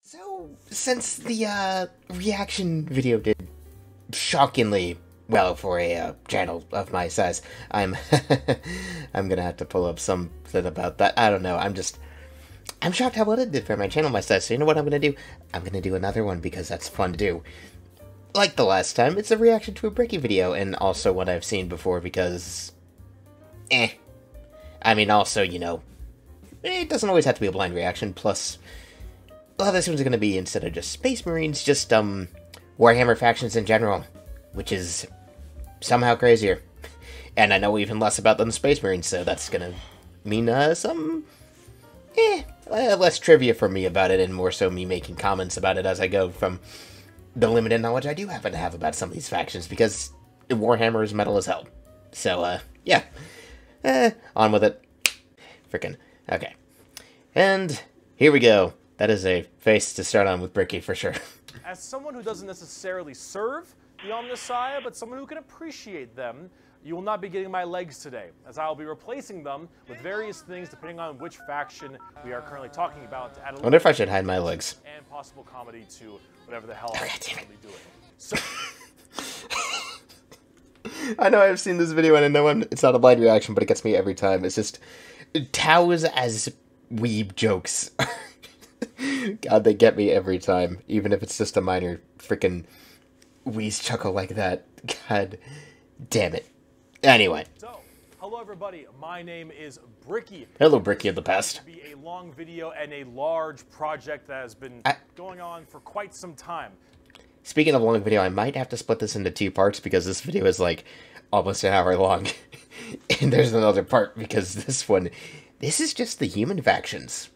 So, since the reaction video did shockingly well for a channel of my size, I'm I'm gonna have to pull up something about that. I don't know. I'm shocked how well it did for my channel my size. So you know what I'm gonna do? I'm gonna do another one because that's fun to do. Like the last time, it's a reaction to a Bricky video, and also one I've seen before because, I mean, also, you know, it doesn't always have to be a blind reaction. Plus, well, this one's gonna be, instead of just Space Marines, just Warhammer factions in general, which is somehow crazier. And I know even less about them than Space Marines, so that's gonna mean some less trivia for me about it, and more so me making comments about it as I go from the limited knowledge I do happen to have about some of these factions, because Warhammer is metal as hell. So, yeah. On with it. Frickin'. Okay. And here we go. That is a face to start on with Bricky, for sure. As someone who doesn't necessarily serve the Omnissiah, but someone who can appreciate them, you will not be getting my legs today, as I will be replacing them with various things depending on which faction we are currently talking about to add a I wonder if I should hide my legs. And possible comedy to whatever the hell I'm currently doing. So I know I've seen this video and I know it's not a blind reaction, but it gets me every time. It's just Tao's as weeb jokes. God, they get me every time, even if it's just a minor freaking wheeze chuckle like that. God damn it. Anyway. So, hello everybody, my name is Bricky. Hello, Bricky of the past. It's going to be a long video and a large project that has been going on for quite some time. Speaking of long video, I might have to split this into two parts because this video is like almost an hour long. And there's another part because this is just the human factions.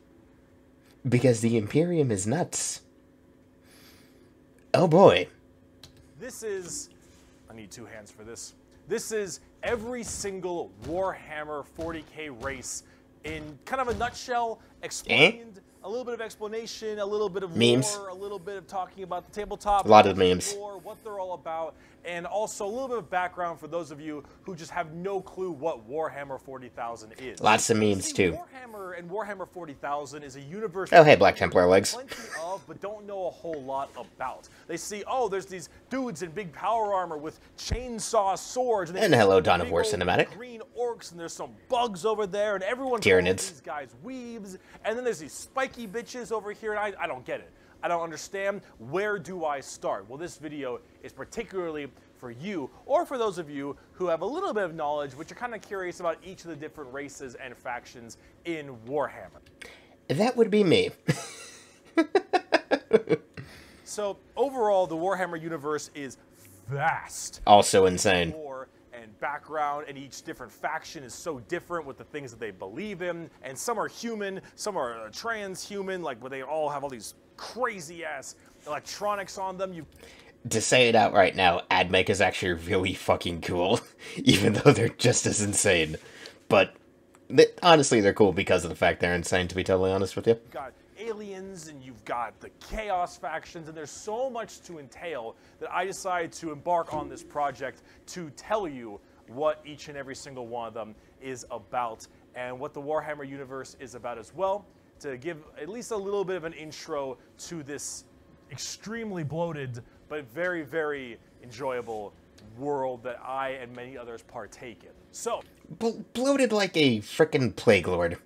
Because the Imperium is nuts. Oh boy. This is, I need two hands for this. This is every single Warhammer 40k race in kind of a nutshell, explained, a little bit of explanation, a little bit of memes, lore, a little bit of talking about the tabletop, a lot of memes, lore, what they're all about, and also a little bit of background for those of you who just have no clue what Warhammer 40,000 is. Lots of memes too. Warhammer and Warhammer 40,000 is a universe. Oh hey, Black Templar legs. Plenty of, but don't know a whole lot about. They see, oh, there's these dudes in big power armor with chainsaw swords, and hello, Dawn of War cinematic. Green orcs, and there's some bugs over there, and everyone calls these guys weebs. And then there's these spiky bitches over here, and I don't get it. I don't understand. Where do I start? Well, this video is particularly for you, or for those of you who have a little bit of knowledge, but you're kind of curious about each of the different races and factions in Warhammer. That would be me. So, overall, the Warhammer universe is vast. Also insane. Lore and background, and each different faction is so different with the things that they believe in, and some are human, some are transhuman, like where they all have all these crazy-ass electronics on them. To say it out right now, AdMech is actually really fucking cool, even though they're just as insane. But honestly, they're cool because of the fact they're insane, to be totally honest with you. You've got aliens, and you've got the Chaos factions, and there's so much to entail that I decided to embark on this project to tell you what each and every single one of them is about, and what the Warhammer universe is about as well, to give at least a little bit of an intro to this extremely bloated but very, very enjoyable world that I and many others partake in. So, bloated like a frickin' Plague Lord.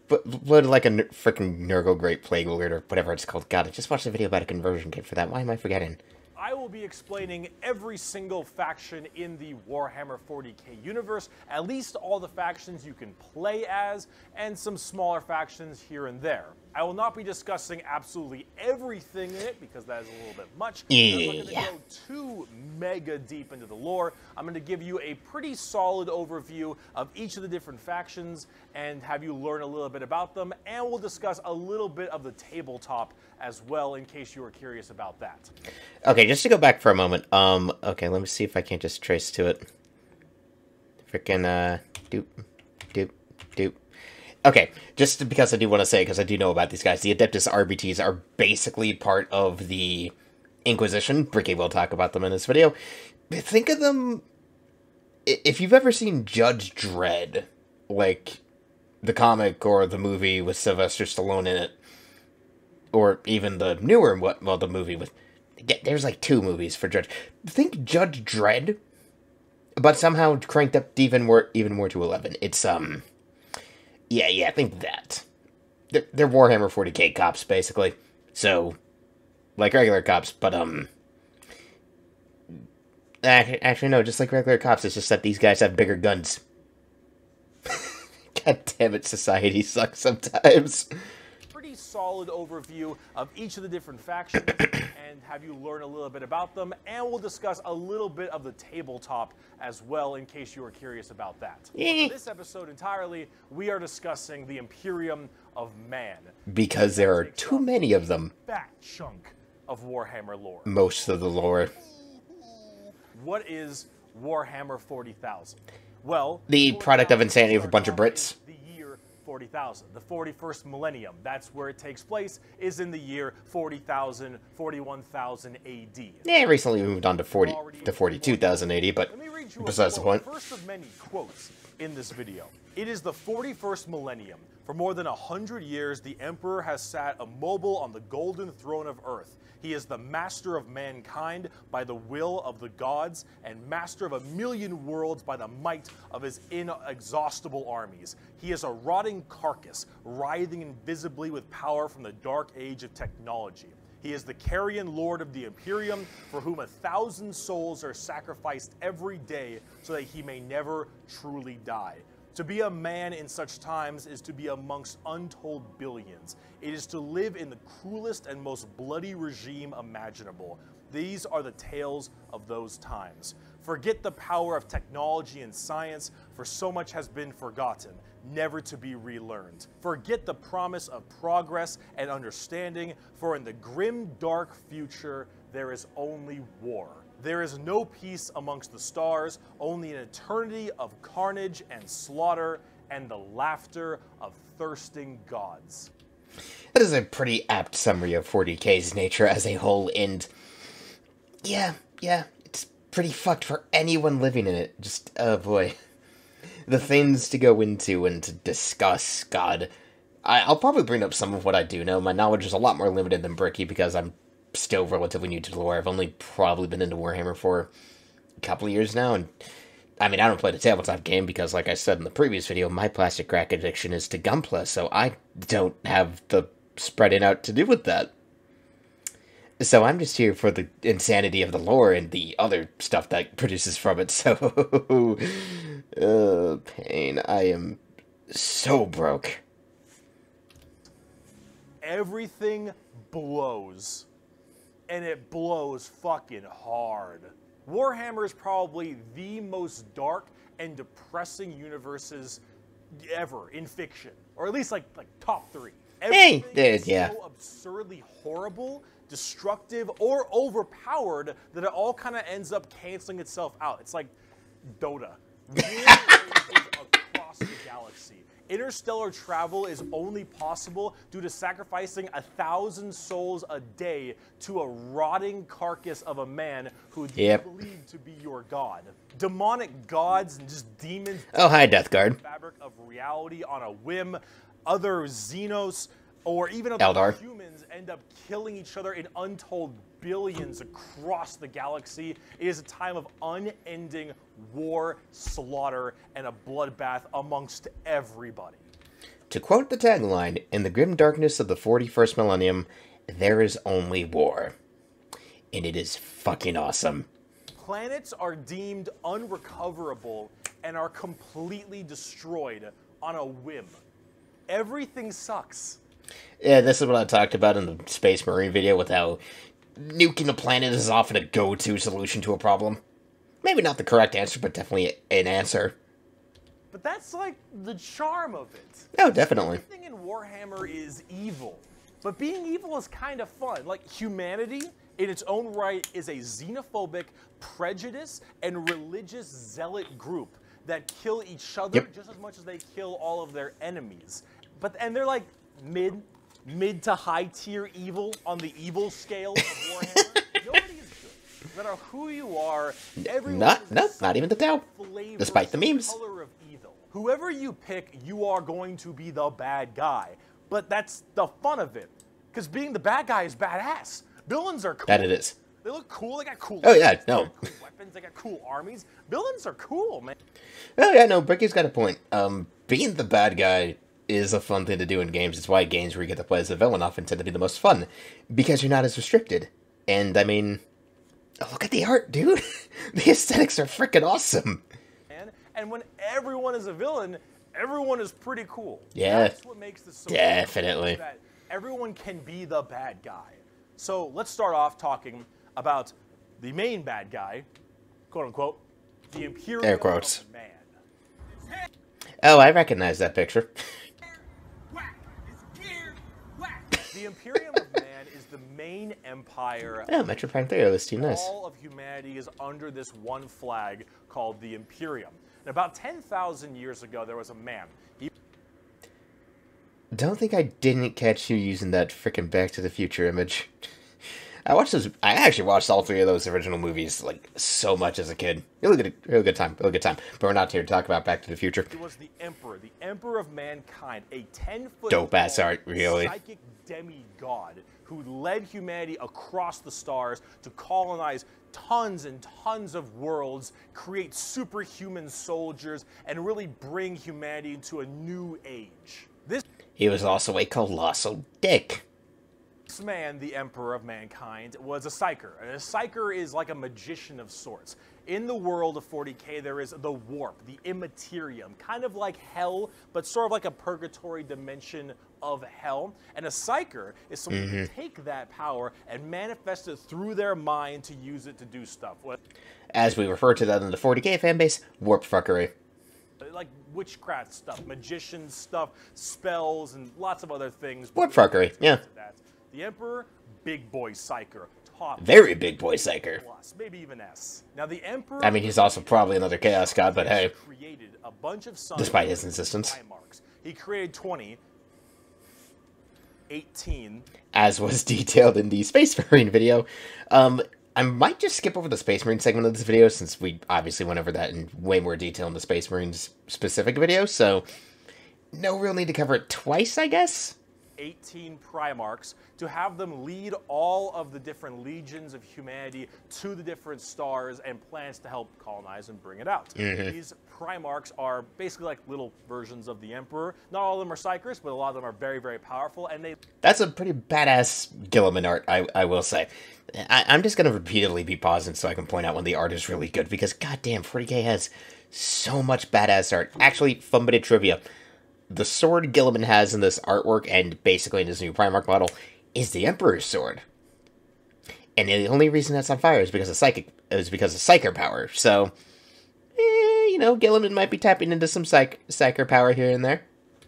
Bloated like a frickin' Nurgle Great Plague Lord, or whatever it's called. God, I just watched a video about a conversion kit for that. Why am I forgetting? I will be explaining every single faction in the Warhammer 40k universe, at least all the factions you can play as, and some smaller factions here and there. I will not be discussing absolutely everything in it, because that is a little bit much. Yeah. I'm not going to go too mega deep into the lore. I'm going to give you a pretty solid overview of each of the different factions, and have you learn a little bit about them, and we'll discuss a little bit of the tabletop as well, in case you are curious about that. Okay, just to go back for a moment, okay, let me see if I can't just trace to it. Frickin', doop. Okay, just because I do want to say, because I do know about these guys, the Adeptus RBTs are basically part of the Inquisition. Bricky will talk about them in this video. Think of them, if you've ever seen Judge Dredd, like the comic or the movie with Sylvester Stallone in it, or even the newer, well, the movie with, there's like 2 movies for Judge. Think Judge Dredd, but somehow cranked up even more to 11. It's, yeah, I think that. They're Warhammer 40k cops, basically. So, like regular cops, but, actually, no, just like regular cops, it's just that these guys have bigger guns. God damn it, society sucks sometimes. Pretty solid overview of each of the different factions and have you learn a little bit about them, and we'll discuss a little bit of the tabletop as well in case you are curious about that. For this episode entirely, we are discussing the Imperium of Man. Because there are too many of them. Fat chunk of Warhammer lore. Most of the lore. What is Warhammer 40,000? Well, the product of insanity of a bunch of Brits. The year 40,000, the 41st millennium, that's where it takes place, is in the year 40,000, 41,000 AD. Yeah, recently we moved on to 42,000 AD, but besides the point. First of many quotes in this video. It is the 41st millennium. For more than 100 years, the Emperor has sat immobile on the golden throne of Earth. He is the master of mankind by the will of the gods, and master of 1,000,000 worlds by the might of his inexhaustible armies. He is a rotting carcass, writhing invisibly with power from the dark age of technology. He is the carrion lord of the Imperium, for whom 1,000 souls are sacrificed every day so that he may never truly die. To be a man in such times is to be amongst untold billions. It is to live in the cruelest and most bloody regime imaginable. These are the tales of those times. Forget the power of technology and science, for so much has been forgotten, never to be relearned. Forget the promise of progress and understanding, for in the grim, dark future, there is only war. There is no peace amongst the stars, only an eternity of carnage and slaughter, and the laughter of thirsting gods. That is a pretty apt summary of 40k's nature as a whole, and yeah, it's pretty fucked for anyone living in it. Just, oh boy. The things to go into and to discuss, God. I'll probably bring up some of what I do know. My knowledge is a lot more limited than Bricky because I'm still relatively new to the lore. I've only probably been into Warhammer for a couple of years now, and I mean, I don't play the tabletop game because, like I said in the previous video, my plastic crack addiction is to Gunpla, so I don't have the spreading out to do with that. So I'm just here for the insanity of the lore and the other stuff that produces from it, so pain. I am so broke. Everything blows. And it blows fucking hard. Warhammer is probably the most dark and depressing universes ever in fiction, or at least like top 3. Everything is so absurdly horrible, destructive, or overpowered that it all kind of ends up canceling itself out. It's like Dota. War rages across the galaxy. Interstellar travel is only possible due to sacrificing 1,000 souls a day to a rotting carcass of a man who you believe to be your god. Demonic gods and just demons. Oh, hi, Death Guard. Fabric of reality on a whim. Other Xenos or even other humans end up killing each other in untold billions across the galaxy. It is a time of unending war, slaughter, and a bloodbath amongst everybody. To quote the tagline, in the grim darkness of the 41st millennium, there is only war. And it is fucking awesome. Planets are deemed unrecoverable and are completely destroyed on a whim. Everything sucks. Yeah, this is what I talked about in the Space Marine video with how nuking a planet is often a go-to solution to a problem. Maybe not the correct answer, but definitely an answer. But that's like the charm of it. Oh, definitely. Everything in Warhammer is evil. But being evil is kind of fun. Like, humanity, in its own right, is a xenophobic, prejudice, and religious zealot group that kill each other just as much as they kill all of their enemies. And they're like mid to high tier evil on the evil scale of Warhammer. Nobody is good. No matter who you are, everyone not even the Tau. Despite the memes. Color of evil. Whoever you pick, you are going to be the bad guy. But that's the fun of it. Because being the bad guy is badass. Villains are cool. That it is. They look cool. They got cool. Oh yeah, no. They got cool weapons. They got cool armies. Villains are cool, man. Oh yeah, no. Bricky's got a point. Being the bad guy is a fun thing to do in games. It's why games where you get to play as a villain often tend to be the most fun, because you're not as restricted. And I mean, look at the art, dude. The aesthetics are freaking awesome. And when everyone is a villain, everyone is pretty cool. Yeah. That's what makes this so definitely cool, that everyone can be the bad guy. So let's start off talking about the main bad guy, quote unquote, the Imperium Air quotes. of man. Oh, I recognize that picture. The Imperium of man is the main empire. Oh, Metro Prime 3 was too nice. All of humanity is under this one flag called the Imperium. And about 10,000 years ago, there was a man. Don't think I didn't catch you using that frickin' Back to the Future image. I actually watched all three of those original movies, like, so much as a kid. Really good time. But we're not here to talk about Back to the Future. He was the Emperor of mankind, a 10-foot dope-ass art, really. psychic demigod who led humanity across the stars to colonize tons and tons of worlds, create superhuman soldiers, and really bring humanity into a new age. He was also a colossal dick. This man, the Emperor of mankind, was a Seiker. And a Seiker is like a magician of sorts. In the world of 40k, there is the warp, the immaterium, kind of like hell, but sort of like a purgatory dimension of hell. And a Seiker is someone who can take that power and manifest it through their mind to use it to do stuff. As we refer to that in the 40k fanbase, warp fuckery. Like witchcraft stuff, magician stuff, spells, and lots of other things. Warp fuckery, yeah. The Emperor, big boy Seiker. Top very big boy Seiker. Plus, maybe even S. Now the Emperor. I mean, he's also probably another Chaos God, but hey. Created a bunch of suns despite his insistence. He created 20, 18. As was detailed in the Space Marine video. I might just skip over the Space Marine segment of this video, since we obviously went over that in way more detail in the Space Marines specific video, so no real need to cover it twice, I guess? 18 Primarchs to have them lead all of the different legions of humanity to the different stars and planets to help colonize and bring it out. These Primarchs are basically like little versions of the Emperor. Not all of them are Seikers, but a lot of them are very, very powerful, and they... That's a pretty badass Gilliman art, I will say. I'm just going to repeatedly be pausing so I can point out when the art is really good, because goddamn, 40k has so much badass art. Actually, fun bit of trivia. The sword Gilliman has in this artwork, and basically in his new Primarch model, is the Emperor's sword. And the only reason that's on fire is because of Seiker power. So, you know, Gilliman might be tapping into some Seiker power here and there.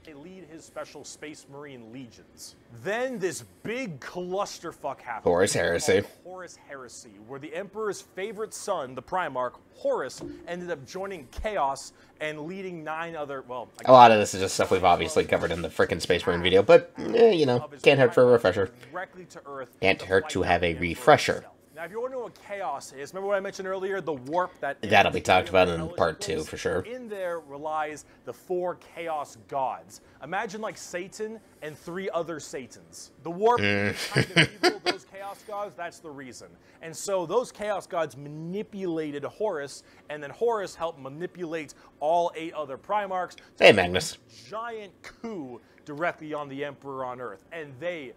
They lead his special Space Marine legions. Then this big clusterfuck happened. Horus Heresy. Horus Heresy, where the Emperor's favorite son, the Primarch, Horus, ended up joining Chaos and leading 9 other, well... A lot of this is just stuff we've obviously covered in the frickin' Space Marine video, but, you know, can't hurt for a refresher. Directly to Earth. Can't hurt to have a refresher. Now, if you want to know what Chaos is, remember what I mentioned earlier? The warp that... That'll be talked about in part 2, for sure. In there relies the 4 Chaos Gods. Imagine, like, Satan and 3 other Satans. The warp is kind of evil, those Chaos Gods, that's the reason. And so those Chaos Gods manipulated Horus, and then Horus helped manipulate all 8 other Primarchs. Hey, Magnus. Giant coup directly on the Emperor on Earth, and they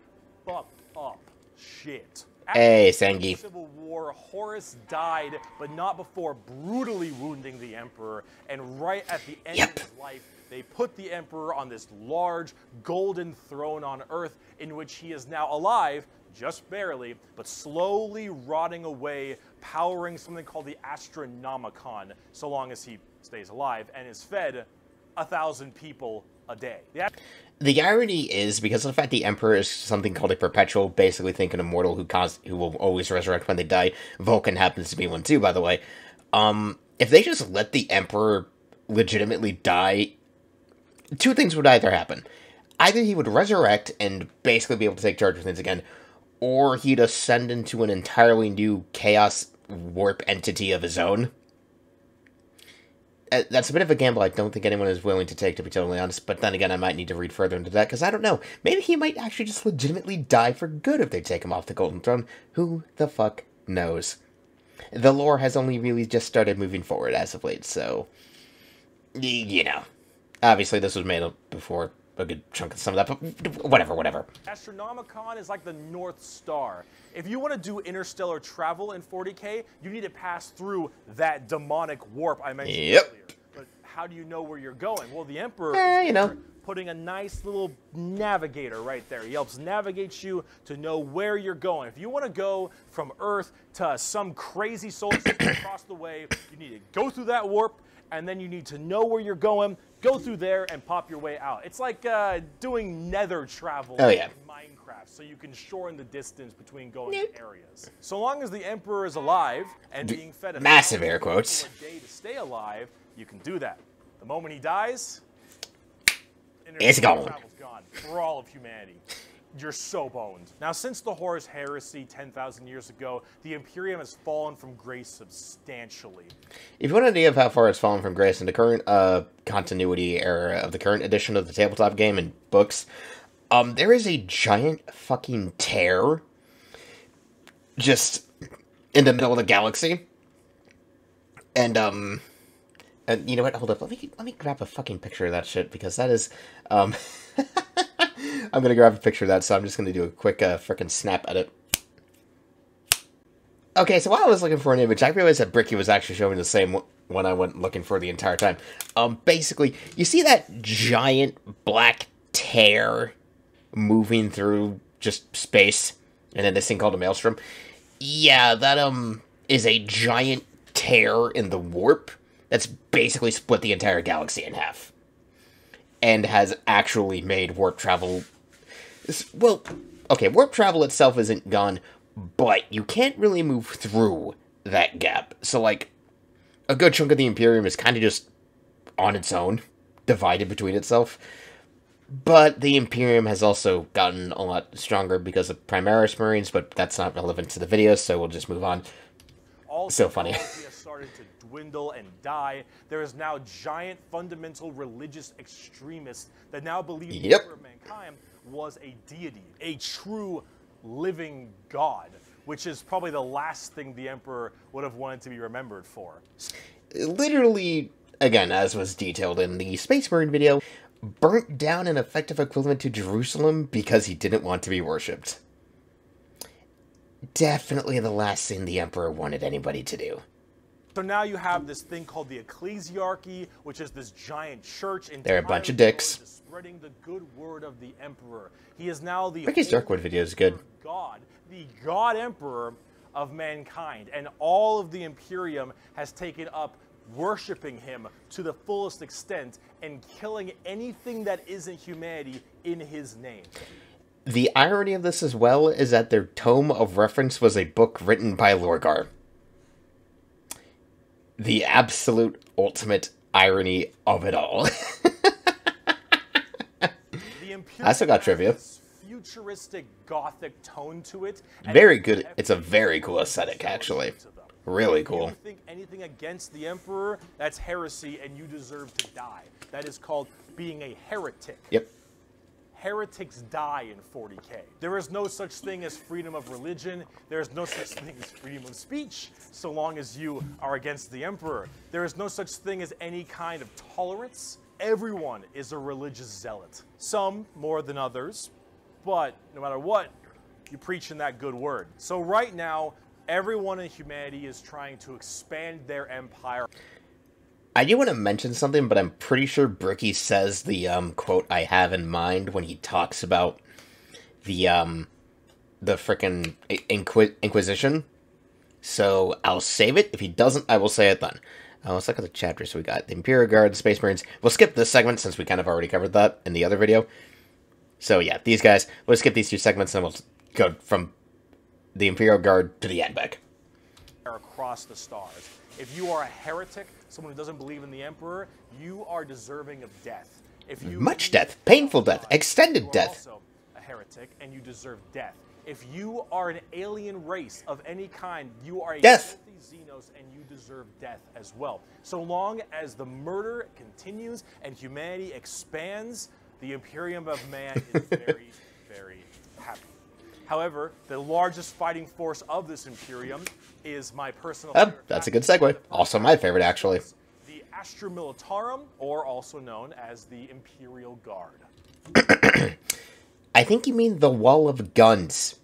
fucked up shit. Hey, Sengi. Civil War, Horus died, but not before brutally wounding the Emperor. And right at the end of his life, they put the Emperor on this large golden throne on Earth, in which he is now alive, just barely, but slowly rotting away, powering something called the Astronomicon, so long as he stays alive, and is fed 1,000 people a day. The irony is, because of the fact the Emperor is something called a perpetual, basically think an immortal who will always resurrect when they die. Vulcan happens to be one too, by the way. If they just let the Emperor legitimately die, 2 things would either happen. Either he would resurrect and basically be able to take charge of things again, or he'd ascend into an entirely new chaos warp entity of his own. that's a bit of a gamble I don't think anyone is willing to take, to be totally honest. But then again, I might need to read further into that, because I don't know. Maybe he might actually just legitimately die for good if they take him off the Golden Throne. Who the fuck knows? The lore has only really just started moving forward as of late, so... You know. Obviously, this was made up before a good chunk of some of that, but whatever. Astronomicon is like the North Star. If you want to do interstellar travel in 40k, you need to pass through that demonic warp I mentioned earlier. But how do you know where you're going? Well, the Emperor is putting a nice little navigator right there. He helps navigate you to know where you're going. If you want to go from Earth to some crazy solar system across the way, you need to go through that warp, and then you need to know where you're going, go through there, and pop your way out. It's like doing nether travel in Minecraft, so you can shorten the distance between going areas. So long as the Emperor is alive and being fed a massive air quotes a day to stay alive, you can do that. The moment he dies, it's gone. Travel's gone for all of humanity. You're so boned. Now, since the Horus Heresy 10,000 years ago, the Imperium has fallen from grace substantially. If you want an idea of how far it's fallen from grace in the current continuity era of the current edition of the tabletop game and books, there is a giant fucking tear just in the middle of the galaxy. And you know what? Hold up. Let me grab a fucking picture of that shit, because that is, I'm gonna grab a picture of that, so I'm just gonna do a quick frickin' snap edit. Okay, so while I was looking for an image, I realized that Bricky was actually showing the same one I went looking for the entire time. Basically, you see that giant black tear moving through just space, and then this thing called a maelstrom? Yeah, that, is a giant tear in the warp that's basically split the entire galaxy in half. And has actually made warp travel... Well, okay, warp travel itself isn't gone, but you can't really move through that gap. So, like, a good chunk of the Imperium is kind of just on its own, divided between itself. But the Imperium has also gotten a lot stronger because of Primaris Marines, but that's not relevant to the video, so we'll just move on. So funny. Started to dwindle and die. There is now giant fundamental religious extremists that now believe the Emperor of Mankind was a deity, a true living god, which is probably the last thing the Emperor would have wanted to be remembered for. Literally, again, as was detailed in the Space Marine video, burnt down an effective equivalent to Jerusalem because he didn't want to be worshipped. Definitely the last thing the Emperor wanted anybody to do. So now you have this thing called the Ecclesiarchy, which is this giant church. They're a bunch of dicks. Spreading the good word of the Emperor. He is now the Bricky's Darkwood video is good. God, the God Emperor of mankind, and all of the Imperium has taken up worshiping him to the fullest extent and killing anything that isn't humanity in his name. The irony of this as well is that their tome of reference was a book written by Lorgar. The absolute ultimate irony of it all. I still got trivia. Futuristic gothic tone to it. Very good. It's a very cool aesthetic, actually. Really cool. If you think anything against the Emperor, that's heresy, and you deserve to die. That is called being a heretic. Yep. Heretics die in 40k. There is no such thing as freedom of religion. There is no such thing as freedom of speech, so long as you are against the Emperor. There is no such thing as any kind of tolerance. Everyone is a religious zealot. Some more than others, but no matter what, you preach in that good word. So right now, everyone in humanity is trying to expand their empire. I do want to mention something, but I'm pretty sure Bricky says the quote I have in mind when he talks about the frickin' Inquisition. So I'll save it. If he doesn't, I will say it then. Let's look at the chapters we got. The Imperial Guard, the Space Marines. We'll skip this segment since we kind of already covered that in the other video. So yeah, these guys. We'll skip these two segments and we'll go from the Imperial Guard to the end back. Across the stars. If you are a heretic, someone who doesn't believe in the Emperor, you are deserving of death. If you much death, painful death, extended death. You are also a heretic, and you deserve death. If you are an alien race of any kind, you are a death. filthy Xenos, and you deserve death as well. So long as the murder continues and humanity expands, the Imperium of Man is very, very happy. However, the largest fighting force of this Imperium is my personal favorite. That's a good segue. Also my favorite, actually. The Astra Militarum, or also known as the Imperial Guard. I think you mean the Wall of Guns.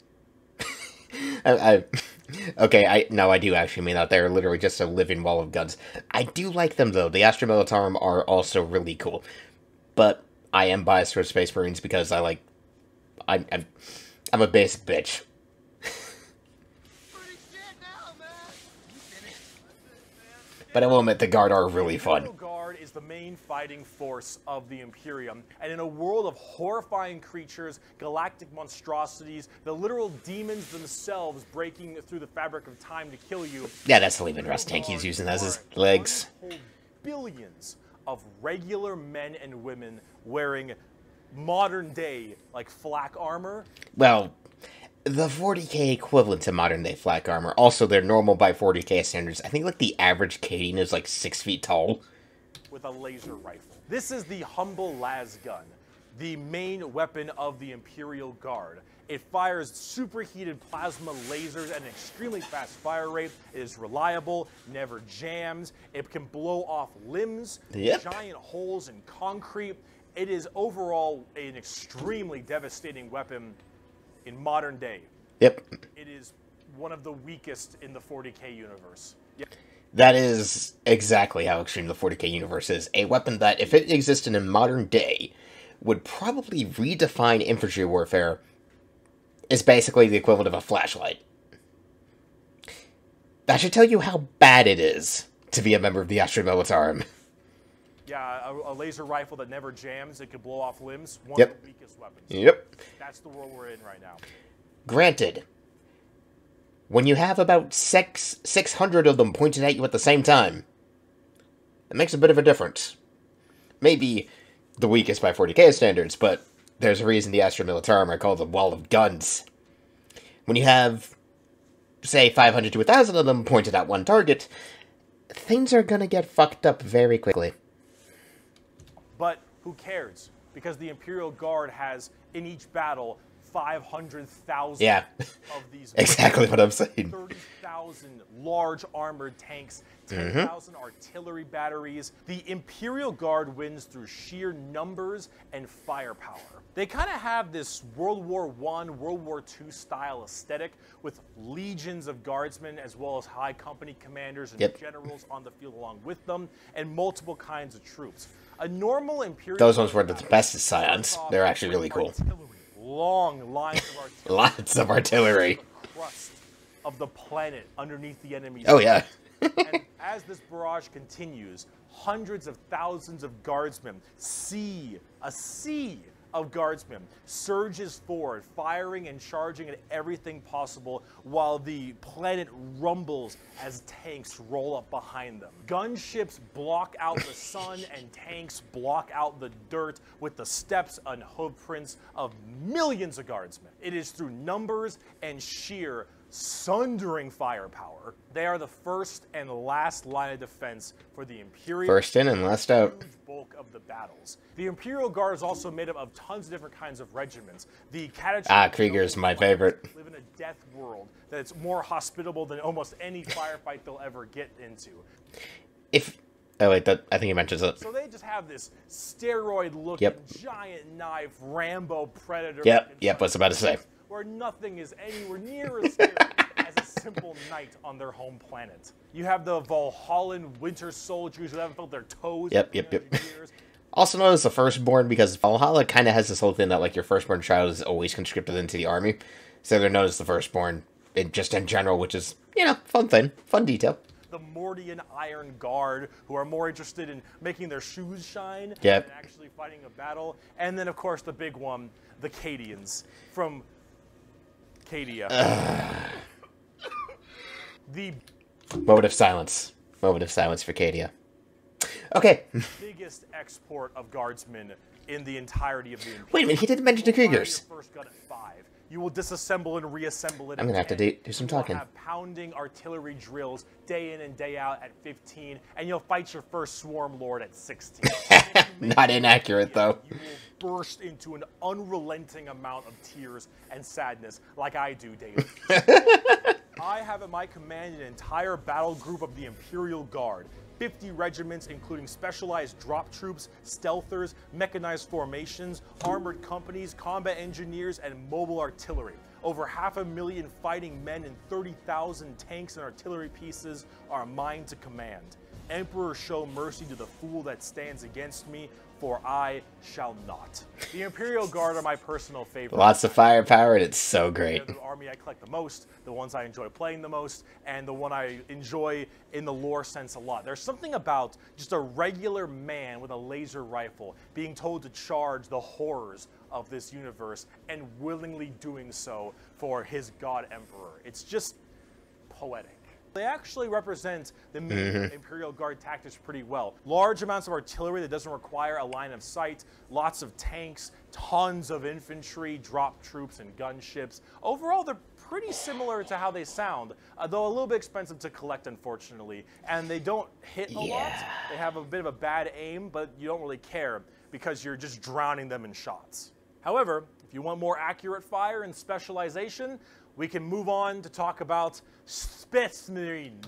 Okay, I do actually mean that. They're literally just a living wall of guns. I do like them, though. The Astra Militarum are also really cool. But I am biased towards Space Marines because I'm a basic bitch. But I will admit, the Guard are really fun. The Guard is the main fighting force of the Imperium, and in a world of horrifying creatures, galactic monstrosities, the literal demons themselves breaking through the fabric of time to kill you. Yeah, that's the Leaving Rust tank he's using as his legs. Billions of regular men and women wearing modern day, like, flak armor. Well, the 40k equivalent to modern day flak armor. Also, they're normal by 40k standards. I think like the average Cadian is like 6 feet tall. With a laser rifle. This is the humble las gun, the main weapon of the Imperial Guard. It fires superheated plasma lasers at an extremely fast fire rate. It is reliable, never jams. It can blow off limbs, giant holes in concrete. It is overall an extremely devastating weapon in modern day. Yep. It is one of the weakest in the 40k universe. Yep. That is exactly how extreme the 40k universe is. A weapon that, if it existed in modern day, would probably redefine infantry warfare. Is basically the equivalent of a flashlight. That should tell you how bad it is to be a member of the Astra Militarum. Yeah, a laser rifle that never jams, it can blow off limbs, one of the weakest weapons. Yep. That's the world we're in right now. Granted, when you have about 600 of them pointed at you at the same time, it makes a bit of a difference. Maybe the weakest by 40k standards, but there's a reason the Astra Militarum are called the Wall of Guns. When you have, say, 500 to 1,000 of them pointed at one target, things are gonna get fucked up very quickly. But who cares? Because the Imperial Guard has, in each battle, 500,000 of these. Exactly what I'm saying. 30,000 large armored tanks, 10,000 artillery batteries. The Imperial Guard wins through sheer numbers and firepower. They kind of have this World War I, World War II style aesthetic with legions of guardsmen as well as high company commanders and generals on the field along with them, and multiple kinds of troops. A normal Imperial Those ones were the best science. They're actually really cool. Long lines of artillery. Lots of artillery. The crust of the planet underneath the enemy's. Oh, yeah. And as this barrage continues, hundreds of thousands of guardsmen, a sea of guardsmen, surges forward, firing and charging at everything possible while the planet rumbles as tanks roll up behind them. Gunships block out the sun and tanks block out the dirt with the steps and hoofprints of millions of guardsmen. It is through numbers and sheer sundering firepower. They are the first and last line of defense for the Imperium. First in and last out. Huge bulk of the battles. The Imperial Guard is also made up of tons of different kinds of regiments. The Krieger's my favorite. Live in a death world that's more hospitable than almost any firefight they'll ever get into. Oh wait, I think you mentioned it. So they just have this steroid-looking giant knife Rambo Predator. Yep. What's about to say? Where nothing is anywhere near as scary as a simple knight on their home planet. You have the Valhallan winter soldiers who haven't felt their toes in years. Also known as the Firstborn because Valhalla kind of has this whole thing that like your firstborn child is always conscripted into the army. So they're known as the Firstborn just in general, which is, fun detail. The Mordian Iron Guard, who are more interested in making their shoes shine than actually fighting a battle. And then, of course, the big one, the Cadians from Cadia. The moment of silence. Moment of silence for Cadia. Okay. Biggest export of guardsmen in the entirety of the Imperium. Wait a minute, he didn't mention the Kriegers. Your first gun at 5. You will disassemble and reassemble it. I'm gonna have to do some talking. You will have pounding artillery drills day in and day out at 15, and you'll fight your first swarm lord at 16. Not inaccurate, though. You will burst into an unrelenting amount of tears and sadness, like I do daily. I have at my command an entire battle group of the Imperial Guard. 50 regiments, including specialized drop troops, stealthers, mechanized formations, armored companies, combat engineers, and mobile artillery. Over 500,000 fighting men and 30,000 tanks and artillery pieces are mine to command. Emperor, show mercy to the fool that stands against me, for I shall not. The Imperial Guard are my personal favorite. Lots of firepower, and it's so great. They're the army I collect the most, the ones I enjoy playing the most, and the one I enjoy in the lore sense a lot. There's something about just a regular man with a laser rifle being told to charge the horrors of this universe and willingly doing so for his god emperor. It's just poetic. They actually represent the main Imperial Guard tactics pretty well. Large amounts of artillery that doesn't require a line of sight, lots of tanks, tons of infantry, drop troops, and gunships. Overall, they're pretty similar to how they sound, though a little bit expensive to collect, unfortunately. And they don't hit a lot. They have a bit of a bad aim, but you don't really care because you're just drowning them in shots. However, if you want more accurate fire and specialization, we can move on to talk about Space Marines.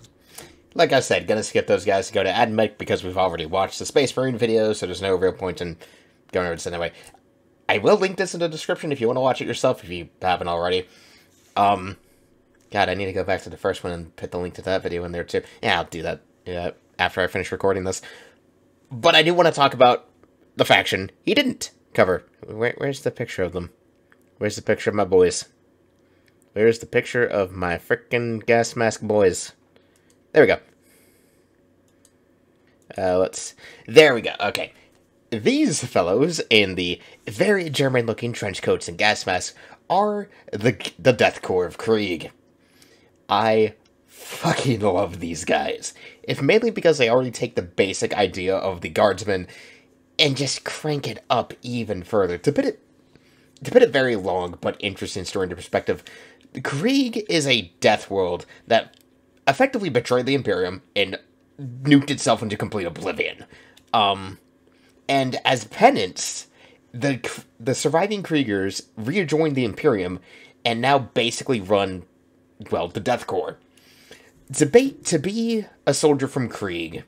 Like I said, gonna skip those guys to go to AdMech because we've already watched the Space Marine video, so there's no real point in going over this anyway. I will link this in the description if you want to watch it yourself, if you haven't already. God, I need to go back to the first one and put the link to that video in there too. Yeah, I'll do that after I finish recording this. But I do want to talk about the faction he didn't cover. Where's the picture of them? Where's the picture of my boys? Where's the picture of my frickin' gas mask boys? There we go. There we go. Okay. These fellows in the very German-looking trench coats and gas masks are the Death Corps of Krieg. I fucking love these guys. If mainly because they already take the basic idea of the Guardsmen and just crank it up even further. To put it very long but interesting story into perspective, Krieg is a death world that effectively betrayed the Imperium and nuked itself into complete oblivion. And as penance, the surviving Kriegers rejoined the Imperium and now basically run, well, the Death Corps. To be a soldier from Krieg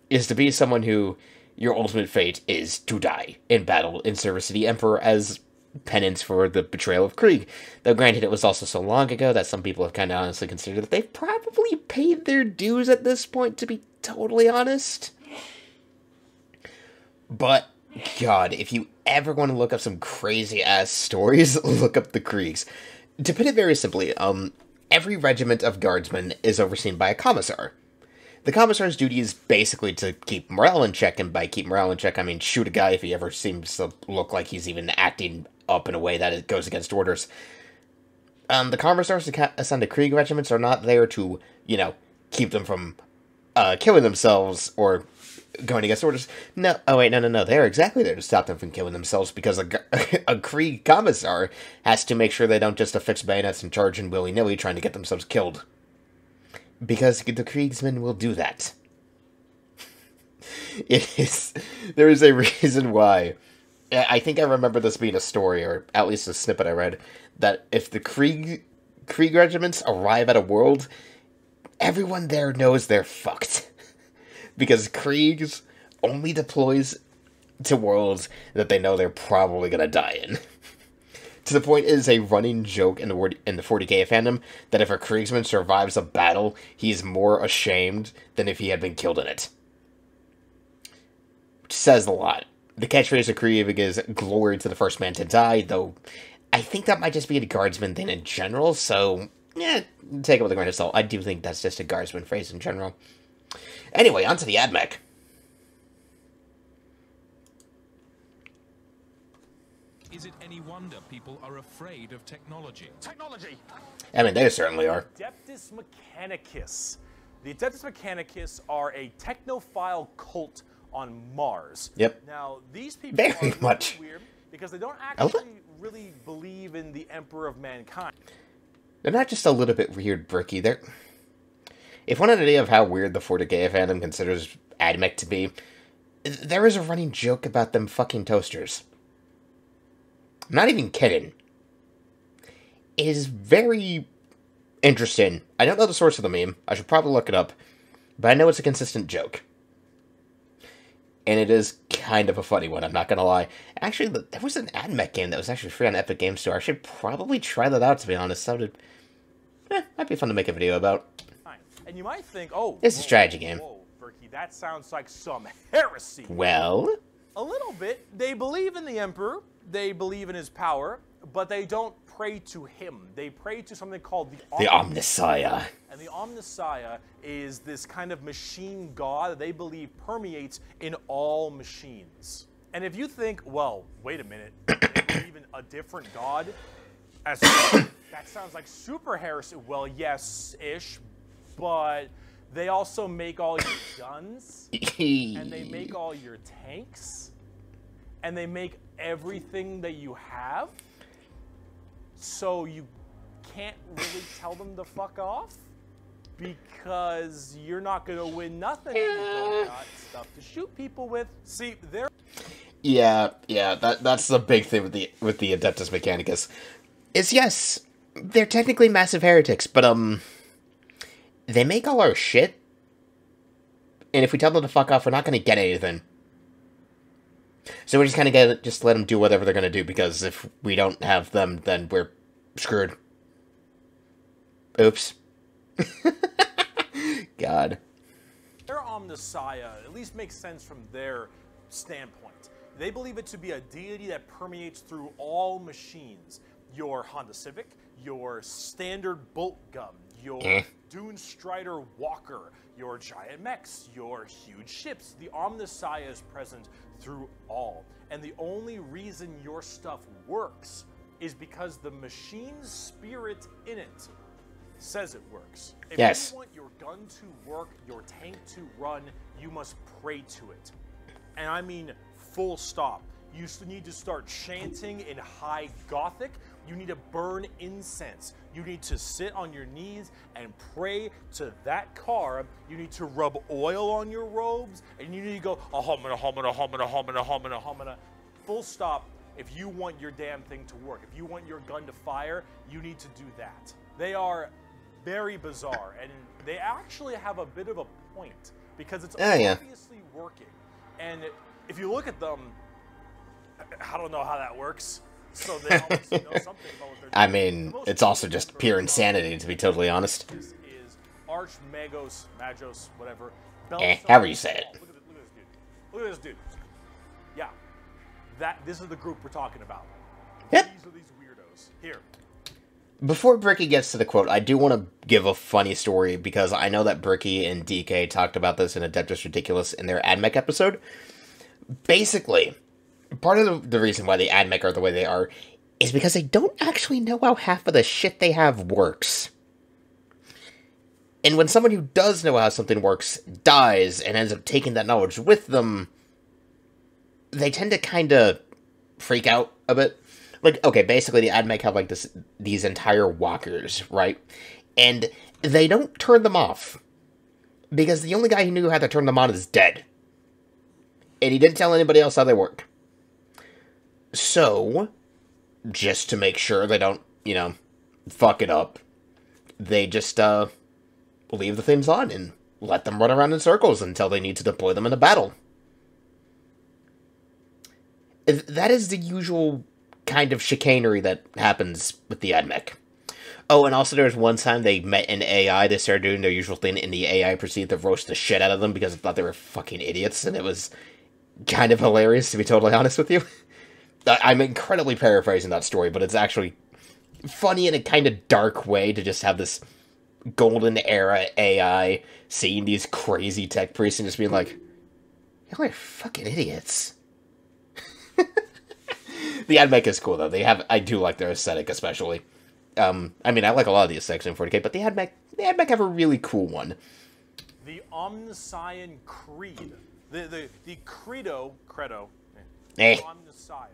is to be someone who your ultimate fate is to die in battle in service to the Emperor as penance for the betrayal of Krieg. Though granted, it was also so long ago that some people have kind of honestly considered that they've probably paid their dues at this point, to be totally honest. But, God, if you ever want to look up some crazy-ass stories, look up the Kriegs. To put it very simply, every regiment of guardsmen is overseen by a commissar. The commissar's duty is basically to keep morale in check, and by keep morale in check, I mean shoot a guy if he ever seems to look like he's even acting up in a way that it goes against orders. The commissars assigned to Krieg regiments are not there to, keep them from killing themselves or going against orders. No, no. They're exactly there to stop them from killing themselves, because a Krieg commissar has to make sure they don't just affix bayonets and charge in willy-nilly trying to get themselves killed. Because the Kriegsmen will do that. There is a reason why. I think I remember this being a story, or at least a snippet I read, that if the Krieg regiments arrive at a world, everyone there knows they're fucked. Because Kriegs only deploys to worlds that they know they're probably gonna die in. To the point, it is a running joke in the 40k fandom that if a Kriegsman survives a battle, he's more ashamed than if he had been killed in it. Which says a lot. The catchphrase of Krieg is glory to the first man to die, though I think that might just be a guardsman thing in general, so take it with a grain of salt. I do think that's just a guardsman phrase in general. Anyway, on to the AdMech. Is it any wonder people are afraid of technology? Technology! I mean, they certainly are. Adeptus Mechanicus. The Adeptus Mechanicus are a technophile cult on Mars. Yep. Now, these people Very are much. weird because they don't actually really believe in the Emperor of Mankind. They're not just a little bit weird, Bricky. They're... If you want an idea of how weird the 40k fandom considers AdMech to be, there is a running joke about them fucking toasters. I'm not even kidding. It is very interesting. I don't know the source of the meme. I should probably look it up. But I know it's a consistent joke. And it is kind of a funny one, I'm not going to lie. Actually, there was an AdMech game that was actually free on Epic Games Store. I should probably try that out, to be honest. That might be fun to make a video about. And you might think, oh, it's a strategy game. Whoa, Bricky, that sounds like some heresy. Well? A little bit. They believe in the Emperor. They believe in his power. But they don't pray to him. They pray to something called the Omnissiah. And the Omnissiah is this kind of machine god that they believe permeates in all machines. And if you think, well, wait a minute, they believe in a different god? That sounds like super heresy. Well, yes-ish. But they also make all your guns, and they make all your tanks, and they make everything that you have, so you can't really tell them to fuck off, because you're not going to win nothing if you don't got stuff to shoot people with. See, they're... Yeah, that's the big thing with the Adeptus Mechanicus. Is, yes, they're technically massive heretics, but, they make all our shit, and if we tell them to fuck off, we're not going to get anything. So we're just kind of going to just let them do whatever they're going to do, because if we don't have them, then we're screwed. Oops. God. Their Omnissiah at least makes sense from their standpoint. They believe it to be a deity that permeates through all machines. Your Honda Civic, your standard bolt gun, your Dune Strider Walker, your giant mechs, your huge ships. The Omnissiah is present through all. And the only reason your stuff works is because the machine's spirit in it says it works. If you want your gun to work, your tank to run, you must pray to it. And I mean full stop. You need to start chanting in high Gothic. You need to burn incense. You need to sit on your knees and pray to that car. You need to rub oil on your robes. And you need to go, ahomina, homina, homina, homina, homina, homina. Full stop. If you want your damn thing to work, if you want your gun to fire, you need to do that. They are very bizarre. And they actually have a bit of a point. Because it's obviously working. And if you look at them, I don't know how that works. So they obviously know something about what they're doing. I mean, it's also just pure insanity, to be totally honest. This is Magos, whatever. However you say it. Look at this dude. Look at this dude. Yeah. This is the group we're talking about. Yep. These are these weirdos. Here. Before Bricky gets to the quote, I do want to give a funny story, because I know that Bricky and DK talked about this in Adeptus Ridiculous in their AdMech episode. Basically, part of the reason why the AdMech are the way they are is because they don't actually know how half of the shit they have works. And when someone who does know how something works dies and ends up taking that knowledge with them, they tend to kind of freak out a bit. Like, okay, basically the AdMech have like these entire walkers, right? And they don't turn them off, because the only guy who knew how to turn them on is dead. And he didn't tell anybody else how they work. So, just to make sure they don't, fuck it up, they just, leave the things on and let them run around in circles until they need to deploy them in a battle. That is the usual kind of chicanery that happens with the AdMech. Oh, and also there was one time they met an AI, they started doing their usual thing, and the AI proceeded to roast the shit out of them because it thought they were fucking idiots, and it was kind of hilarious, to be totally honest with you. I'm incredibly paraphrasing that story, but it's actually funny in a kind of dark way to just have this golden era AI seeing these crazy tech priests and just being like, y'all are fucking idiots. The AdMech is cool, though. I do like their aesthetic, especially. I mean, I like a lot of the aesthetics in 40k, but the AdMech have a really cool one. The Omnissiah Creed The credo, Hey. on Messiah.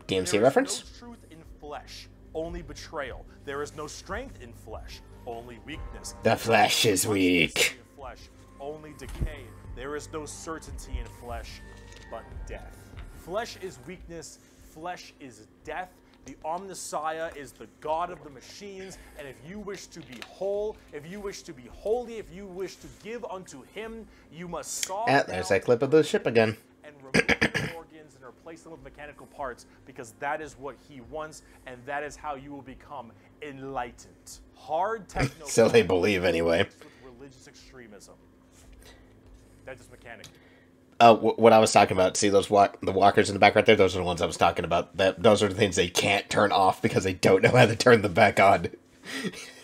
DMC There reference? is no truth in flesh, only betrayal. There is no strength in flesh, only weakness. The flesh is There no weak. constancy in flesh, only decay. There is no certainty in flesh, but death. Flesh is weakness. Flesh is death. The Omnissiah is the god of the machines, and if you wish to be whole, if you wish to be holy, if you wish to give unto him, you must saw There's that clip of the ship again. and remove the organs and replace them with mechanical parts, because that is what he wants, and that is how you will become enlightened. Hard techno. So they believe anyway. With religious extremism. That's just mechanic. What I was talking about, see those the walkers in the back right there? Those are the ones I was talking about. Those are the things they can't turn off because they don't know how to turn them back on.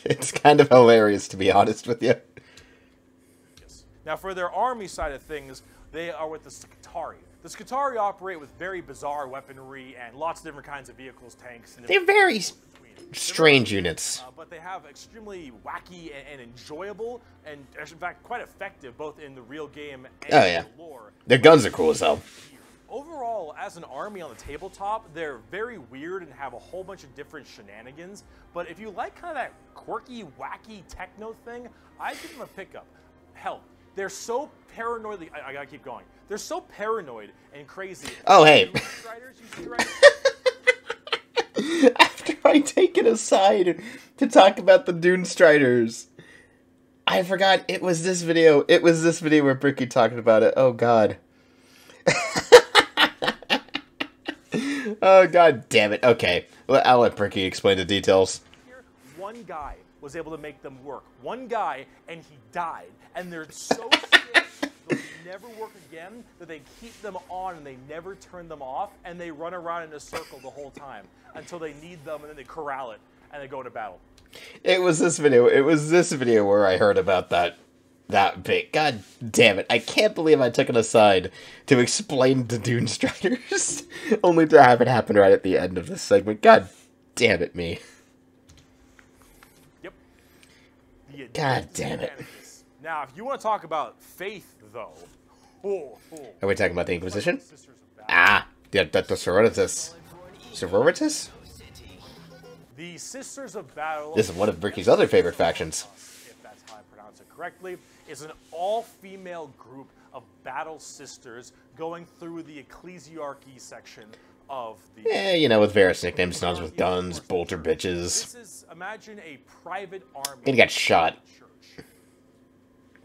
It's kind of hilarious, to be honest with you. Yes. Now, for their army side of things, they are with the Skitari. The Skitari operate with very bizarre weaponry and lots of different kinds of vehicles, tanks. And They're very strange units. But they have extremely wacky and enjoyable, and in fact quite effective, both in the real game and in the lore. Their guns are cool as hell. Overall, as an army on the tabletop, they're very weird and have a whole bunch of different shenanigans. But if you like kind of that quirky, wacky techno thing, I give them a pickup. Hell, they're so paranoid. I gotta keep going. They're so paranoid and crazy. Oh, hey. Striders, you see right? After I take it aside to talk about the Dune Striders, I forgot it was this video. It was this video where Bricky talked about it. Oh, God. Oh, God damn it. Okay. Well, I'll let Bricky explain the details. One guy was able to make them work. One guy, and he died. And they're so scared they'll never work again that they keep them on and they never turn them off. And they run around in a circle the whole time until they need them, and then they corral it and they go into battle. It was this video. It was this video where I heard about that bit. God damn it. I can't believe I took it aside to explain the Dune Striders, only to have it happen right at the end of this segment. God damn it, me. Yep. God damn it. Now, if you want to talk about faith, though... Are we talking about the Inquisition? The Sororitas. Sororitas? The Sisters of Battle... This is one of Bricky's other favorite factions. If that's how I pronounce it correctly, is an all-female group of battle sisters going through the ecclesiarchy section of the... Yeah, you know, with various nicknames, nuns with guns, bolter bitches. This is, imagine a private army... And he got shot. Church,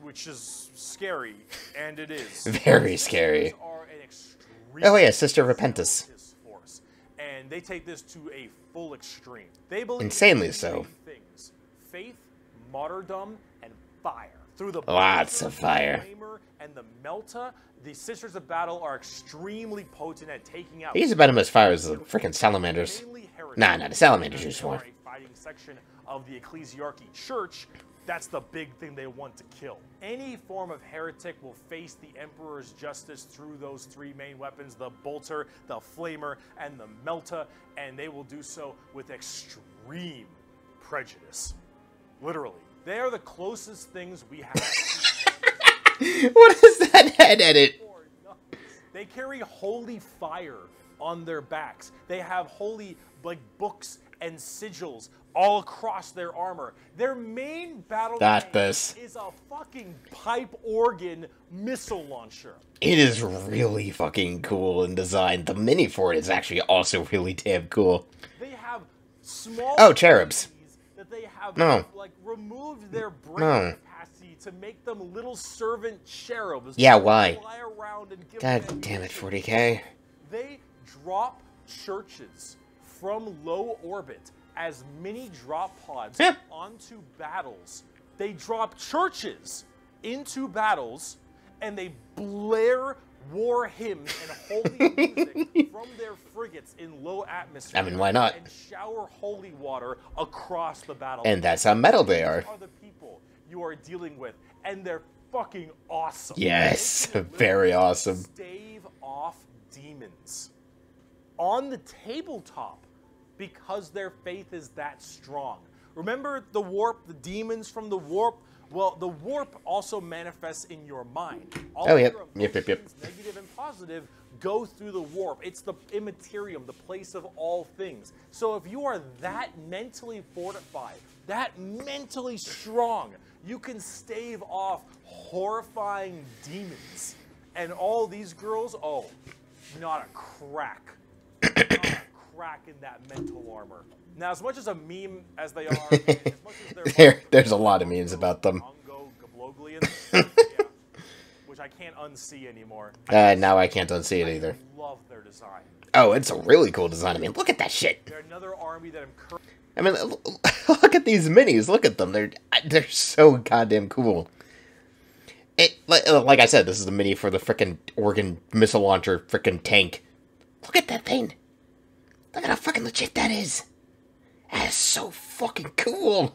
which is scary, and it is. Very scary. Are an extreme Oh yeah, Sister of Repentis. Force, and they take this to a full extreme. They believe Insanely in so. three things: faith, martyrdom, and fire. Through the Lots of Bolter, fire. the Flamer, and the Melta, the Sisters of Battle are extremely potent at taking out. He's about as fire as the frickin' salamanders. mainly heretics. Nah, the salamanders They use are more. a fighting section of the ecclesiarchy church. That's the big thing they want to kill. Any form of heretic will face the Emperor's justice through those three main weapons, the Bolter, the Flamer, and the Melta, and they will do so with extreme prejudice. Literally. They are the closest things we have to... What is that head edit? They carry holy fire on their backs. They have holy, like, books and sigils all across their armor. Their main battle tank is a fucking pipe organ missile launcher. It is really fucking cool in design. The mini for it is actually also really damn cool. They have small... Oh, cherubs. That they have, like, removed their brain capacity to make them little servant cherubs. Yeah, why? Fly around and give God them damn it, 40k. They drop churches from low orbit as mini drop pods onto battles. They drop churches into battles, and they blare war hymns and holy music from their frigates in low atmosphere. I mean, why not? And shower holy water across the battle. And that's how metal they are. These are the people you are dealing with, and they're fucking awesome. Yes, very awesome. Stave off demons on the tabletop because their faith is that strong. Remember the warp, the demons from the warp Well, the warp also manifests in your mind. All Oh, of yep. your Yep, yep, yep. emotions, negative and positive, go through the warp. It's the Imperium, the place of all things. So if you are that mentally fortified, that mentally strong, you can stave off horrifying demons. And all these girls, oh, not a crack. Not a crack in that mental armor. Now, as much as a meme as they are, and as much as There's a lot of memes about them. Yeah, which I can't unsee anymore. Now I can't unsee it either. I love their design. Oh, it's a really cool design. I mean, look at that shit. They're another army that I'm I mean, look at these minis. Look at them. They're so goddamn cool. Like I said, this is the mini for the frickin' Organ missile launcher frickin' tank. Look at that thing. Look at how fucking legit that is. That is so fucking cool.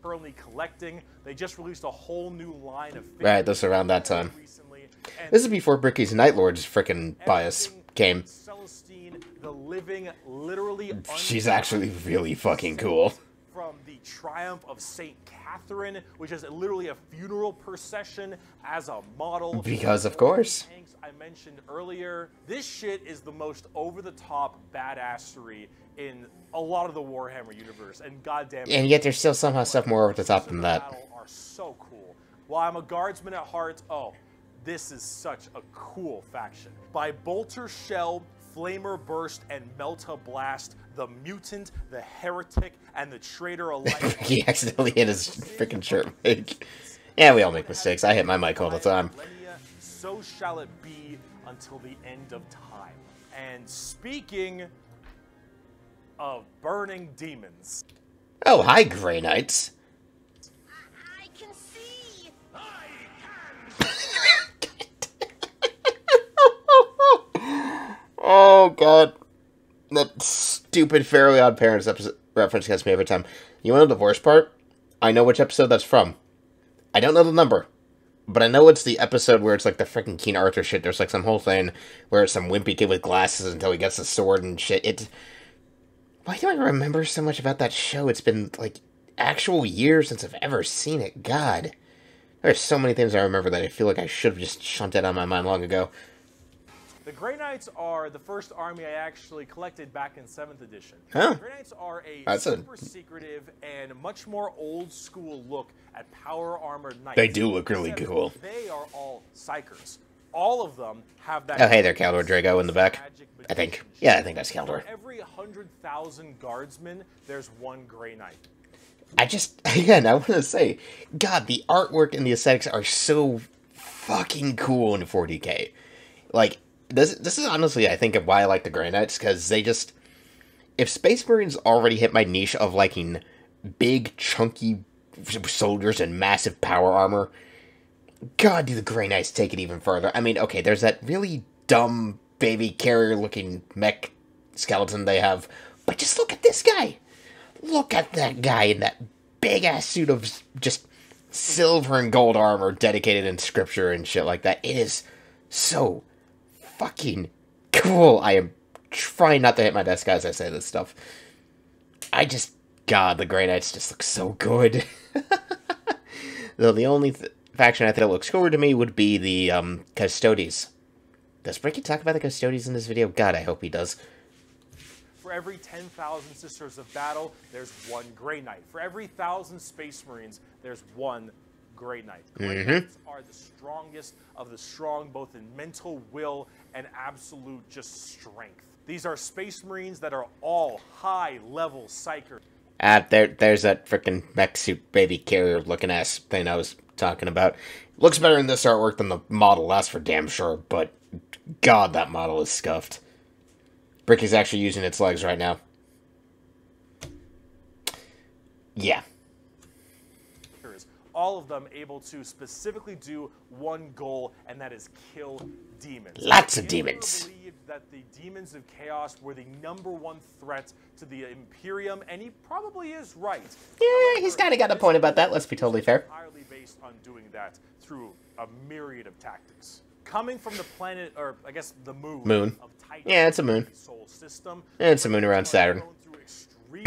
currently collecting. They just released a whole new line of figures. Right, this around that time. Recently, This is before Bricky's Night Lord's frickin' bias came. Celestine, the living, literally. She's actually really fucking cool. From the Triumph of St. Catherine, which is literally a funeral procession as a model. Because of course. Tanks I mentioned earlier. This shit is the most over-the-top badassery in a lot of the Warhammer universe, and goddamn. And yet there's still somehow stuff more over the top than that. Are so cool. While I'm a guardsman at heart, oh, this is such a cool faction. By Bolter Shell, Flamer Burst, and Melta Blast, the mutant, the heretic, and the traitor alike. He accidentally hit his freaking shirt mic. Yeah, we all make mistakes. I hit my mic all the time. So shall it be until the end of time. And speaking of burning demons. Oh, hi, Grey Knights. I can see. Oh, God. That stupid Fairly Odd Parents episode reference gets me every time. You want to know the worst part? I know which episode that's from. I don't know the number. But I know it's the episode where it's like the freaking King Arthur shit. There's like some whole thing where it's some wimpy kid with glasses until he gets the sword and shit. Why do I remember so much about that show? It's been like actual years since I've ever seen it. God. There's so many things I remember that I feel like I should have just shunted out of my mind long ago. The Grey Knights are the first army I actually collected back in 7th edition. Huh. The Grey Knights are a super secretive and much more old school look at power armored knights. They do look really cool. They are all Seikers. All of them have that. Oh, hey there, Caldor Drago in the back. I think. Yeah, I think that's Caldor. For every 100,000 guardsmen, there's one Grey Knight. Again, I want to say, God, the artwork and the aesthetics are so fucking cool in 40k. Like, this is honestly, I think, of why I like the Grey Knights, because they just... If Space Marines already hit my niche of liking big, chunky soldiers and massive power armor, God, do the Grey Knights take it even further. I mean, okay, there's that really dumb baby carrier-looking mech skeleton they have, but just look at this guy. Look at that guy in that big-ass suit of just silver and gold armor dedicated in scripture and shit like that. It is so fucking cool. I am trying not to hit my desk as I say this stuff. God, the Grey Knights just look so good. Though the only faction I think that looks cooler to me would be the Custodes. Does Bricky talk about the Custodes in this video? God, I hope he does. For every 10,000 Sisters of Battle, there's one Grey Knight. For every 1,000 Space Marines, there's one Grey Knight. Grey Knights are the strongest of the strong, both in mental will and absolute just strength. These are Space Marines that are all high-level Seiker. There's that frickin' mech suit baby carrier looking ass thing I was talking about. Looks better in this artwork than the model, that's for damn sure, but God, that model is scuffed. Bricky's actually using its legs right now. Yeah. All of them able to specifically do one goal, and that is kill demons. Lots of demons. Believed that the demons of chaos were the #1 threat to the Imperium, and he probably is right. Yeah, he's kind of got a point about that, let's be totally fair. Entirely based on doing that through a myriad of tactics. Coming from the planet, or I guess the moon. Of Titan, yeah, it's a moon. Soul system. Yeah, it's a moon around Saturn. Going through extreme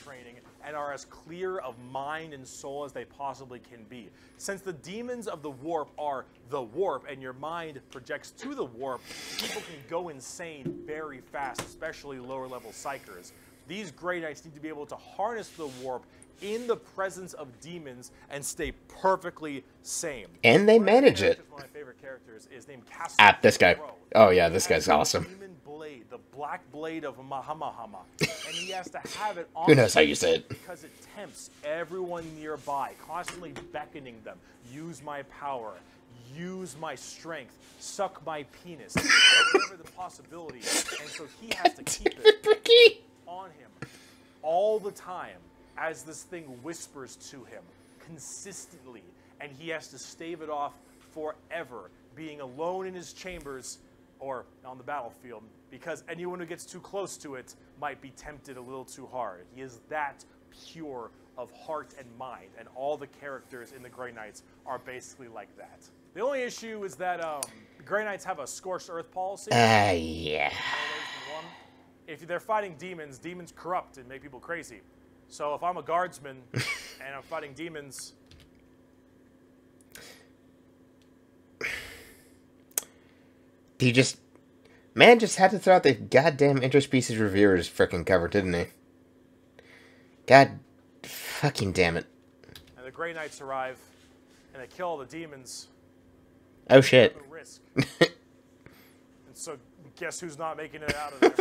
training and are as clear of mind and soul as they possibly can be. Since the demons of the warp are the warp, and your mind projects to the warp, people can go insane very fast, especially lower level Seikers. These Grey Knights need to be able to harness the warp in the presence of demons and stay perfectly sane. And they manage it. One of my favorite characters is named Castle. Ah, this guy. Oh yeah, this guy's awesome. Demon blade, the black blade of Mahamahama, and he has to have it on. Who knows how you say it? Because it tempts everyone nearby, constantly beckoning them. Use my power. Use my strength. Suck my penis. Whatever the possibility. And so he has to keep it Bricky on him all the time as this thing whispers to him consistently, and he has to stave it off forever, being alone in his chambers or on the battlefield, because anyone who gets too close to it might be tempted a little too hard. He is that pure of heart and mind, and all the characters in the Grey Knights are basically like that. The only issue is that Grey Knights have a scorched earth policy. Yeah. If they're fighting demons, demons corrupt and make people crazy. So if I'm a guardsman and I'm fighting demons... He just... Man just had to throw out the goddamn interspecies reviewers frickin' cover, didn't he? God fucking damn it. And the Grey Knights arrive, and they kill all the demons. Oh shit. The risk. And so guess who's not making it out of there?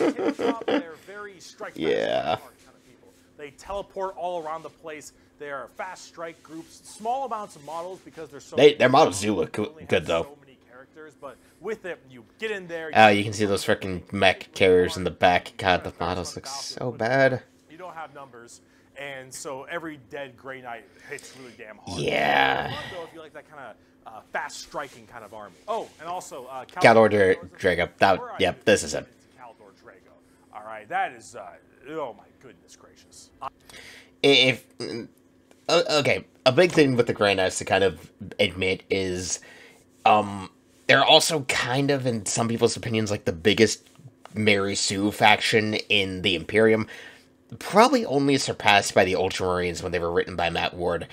On tabletop, they're very strike Yeah. kind of people. They teleport all around the place. They are fast strike groups, small amounts of models because there's so many. Their models do look good though. So many characters, but with it, you get in there. Oh, you can see those frickin' mech carriers in the back. God, the models look so bad. You don't have numbers, and so every dead Grey Knight hits really damn hard. Yeah. It's fun, though, if you like that kind of fast striking kind of army. Oh, and also Caldor Drago. Yep, this is it. Caldor Drago. All right, that is. Oh my goodness gracious. If okay, a big thing with the Grey Knights to kind of admit is, they're also kind of, in some people's opinions, like the biggest Mary Sue faction in the Imperium. Probably only surpassed by the Ultramarines when they were written by Matt Ward.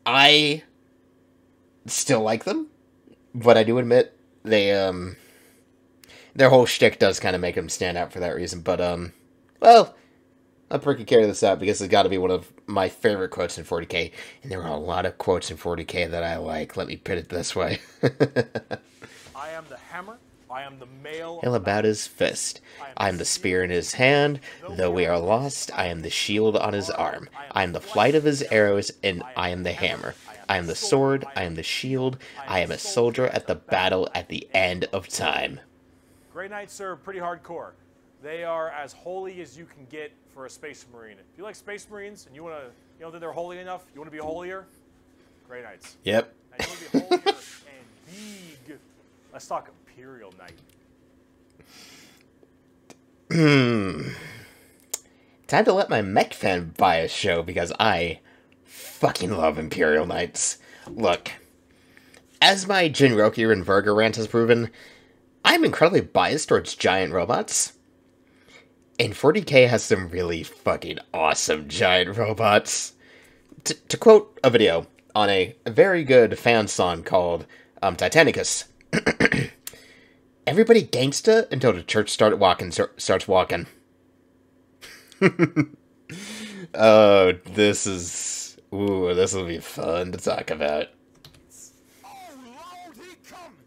I still like them, but I do admit they, their whole shtick does kind of make them stand out for that reason. But, well, I'll pretty carry this out because it's got to be one of my favorite quotes in 40k, and there are a lot of quotes in 40k that I like. Let me put it this way. I am the hammer. I am the male. Hail about his fist. I am the spear in his hand. Though we are lost, I am the shield on his arm. I am the flight of his arrows, and I am the hammer. I am the sword. I am the shield. I am a soldier at the battle at the end of time. Grey Knights are pretty hardcore. They are as holy as you can get for a Space Marine. If you like Space Marines and you want to, you know that they're holy enough, you want to be holier, Grey Knights. Yep. And you want to be holier and big. Let's talk Imperial Knight. Time to let my mech fan bias show because I fucking love Imperial Knights. Look, as my Jinroku and Virga rant has proven, I'm incredibly biased towards giant robots. And 40k has some really fucking awesome giant robots. To quote a video on a very good fan song called Titanicus. Everybody gangsta until the church starts walking. Oh, this will be fun to talk about. Oh, Lord, he comes!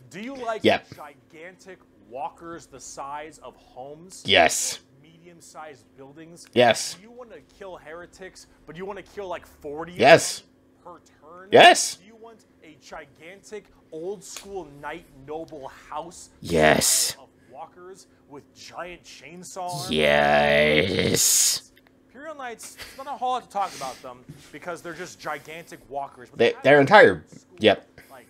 Do you like gigantic walkers the size of homes? Yes. Medium-sized buildings? Yes. Do you want to kill heretics, but you want to kill like 40 yes. per turn? Yes. Do you want a gigantic, old-school knight noble house? Yes. Of walkers with giant chainsaw arms? Yes. Imperial Knights, it's not a whole lot to talk about them because they're just gigantic walkers. But their entire, like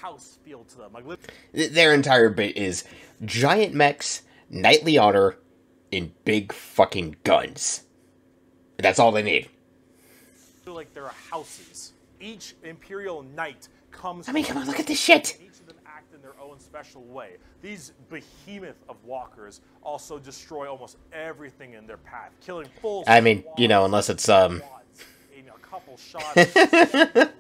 house feel to them. Like their entire bit is giant mechs, knightly honor, and big fucking guns. That's all they need. Feel like they're houses. Each Imperial Knight comes... I mean, come on, look at this shit! Each of them act in their own special way. These behemoth of walkers also destroy almost everything in their path, killing full I mean, squads, you know, unless it's, squads, in a couple shots, legions of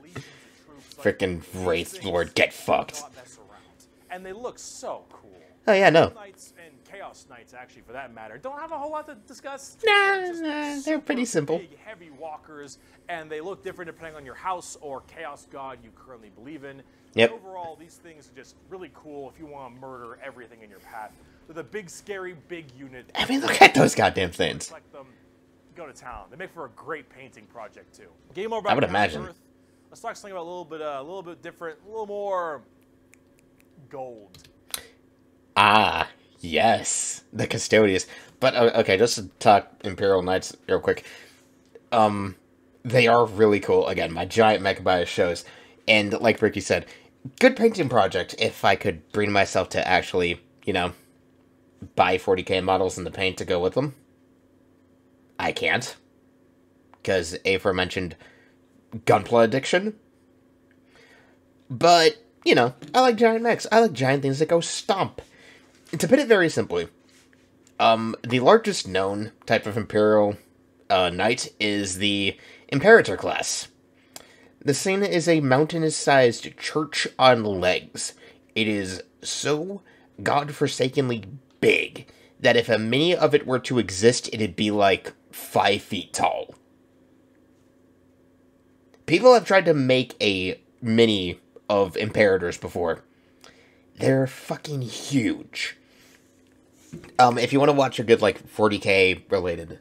troops. Frickin' Wraith Lord, get fucked. Not mess around. And they look so cool. Oh, yeah, no. Knights and Chaos Knights, actually, for that matter, don't have a whole lot to discuss. Nah, they're pretty simple. Big, heavy walkers, and they look different depending on your house or chaos god you currently believe in. Yep. But overall, these things are just really cool if you want to murder everything in your path. They're the big, scary, big unit. I mean, look at those goddamn things. Select them, go to town. They make for a great painting project too. Game over. I would imagine. Earth. Let's talk something about a little bit different, a little more gold. Ah, yes, the Custodians. But okay, just to talk Imperial Knights real quick. They are really cool. Again, my giant mecha shows, and like Bricky said, good painting project. If I could bring myself to actually, you know, buy 40k models in the paint to go with them, I can't, because aforementioned gunpla addiction. But you know, I like giant mechs. I like giant things that go stomp. To put it very simply, the largest known type of Imperial Knight is the Imperator class. The scene is a mountainous-sized church on legs. It is so godforsakenly big that if a mini of it were to exist, it'd be like 5 feet tall. People have tried to make a mini of Imperators before. They're fucking huge. If you want to watch a good, like, 40k related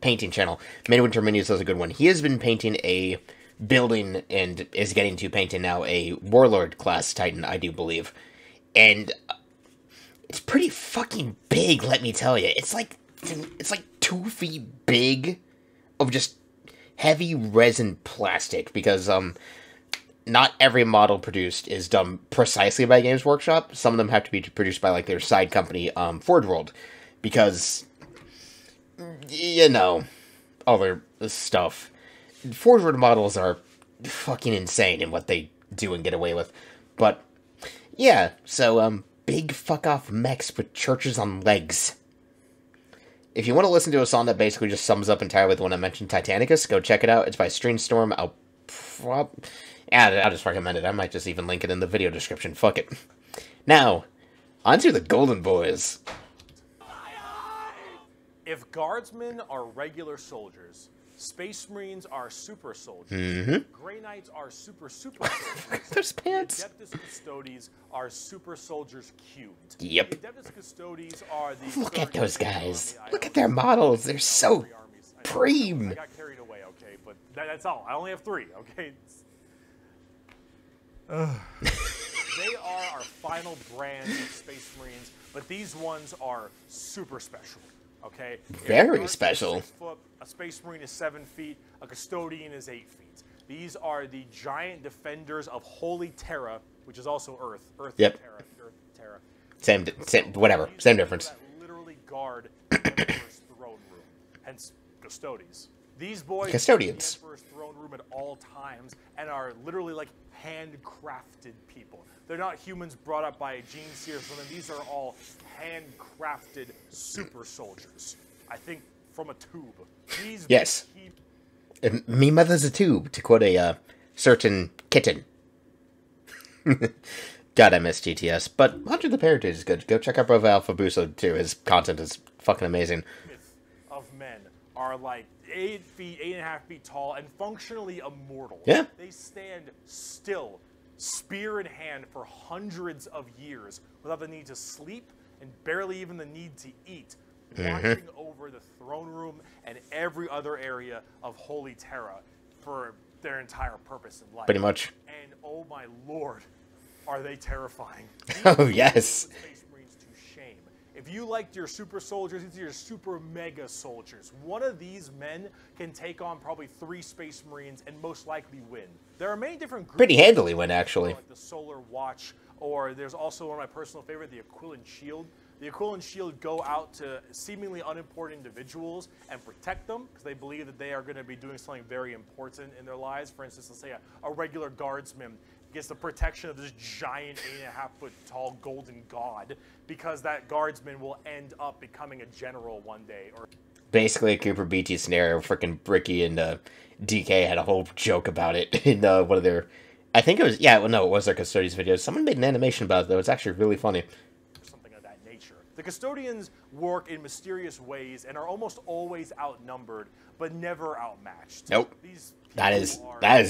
painting channel, Midwinter Minis does a good one. He has been painting a building and is getting to painting now a Warlord class Titan, I do believe. And it's pretty fucking big, let me tell you. It's like 2 feet big of just heavy resin plastic, because not every model produced is done precisely by Games Workshop. Some of them have to be produced by, like, their side company, Forge World, because, you know, all their stuff. Forge World models are fucking insane in what they do and get away with. But, yeah, so, big fuck-off mechs with churches on legs. If you want to listen to a song that basically just sums up entirely the one I mentioned, Titanicus, go check it out. It's by Streamstorm. I'll just recommend it. I might just even link it in the video description. Fuck it. Now, onto the Golden Boys. If guardsmen are regular soldiers, Space Marines are super soldiers, Grey Knights are super soldiers, Those pants. Adeptus Custodes are super soldiers cubed. Yep. The Adeptus Custodes are the... Look at those guys. Look at their models. They're so preem. I got carried away, okay, but that's all. I only have 3, okay? They are our final brand of Space Marines, but these ones are super special, okay? Very special. 6 foot, a Space Marine is 7 feet, a Custodian is 8 feet. These are the giant defenders of Holy Terra, which is also Earth. Earth Yep. Terra. Earth Terra. Same, whatever. Same difference. That literally guard the Emperor's throne room, hence Custodes. These boys Custodians. the Emperor's throne room at all times and are literally like handcrafted people. They're not humans brought up by a gene seer or something. These are all handcrafted super soldiers. I think from a tube. These Yes. Me mother's a tube, to quote a certain kitten. God, I miss GTS. But Hunter the Parrot is good. Go check out Bravo Alpha Buso too. His content is fucking amazing. Of men are like 8 feet, 8.5 feet tall, and functionally immortal. Yeah. They stand still, spear in hand, for hundreds of years without the need to sleep and barely even the need to eat, watching over the throne room and every other area of Holy Terra for their entire purpose in life. Pretty much. And oh my lord, are they terrifying. Oh, yes. Space Marines to shame. If you liked your super soldiers, these are your super mega soldiers. One of these men can take on probably 3 Space Marines and most likely win. There are many different groups. Pretty handily win, actually. Like the Solar Watch, or there's also one of my personal favorite, the Aquilin Shield. The Aquila and Shield go out to seemingly unimportant individuals and protect them because they believe that they are going to be doing something very important in their lives. For instance, let's say a regular guardsman gets the protection of this giant 8.5-foot tall golden god because that guardsman will end up becoming a general one day. Or basically a Cooper BT scenario. Freaking Bricky and DK had a whole joke about it in one of their, I think it was, yeah, well, no, it was their Custodians videos. Someone made an animation about it, though. It's actually really funny. Something of that nature. The Custodians work in mysterious ways and are almost always outnumbered, but never outmatched. Nope. These That is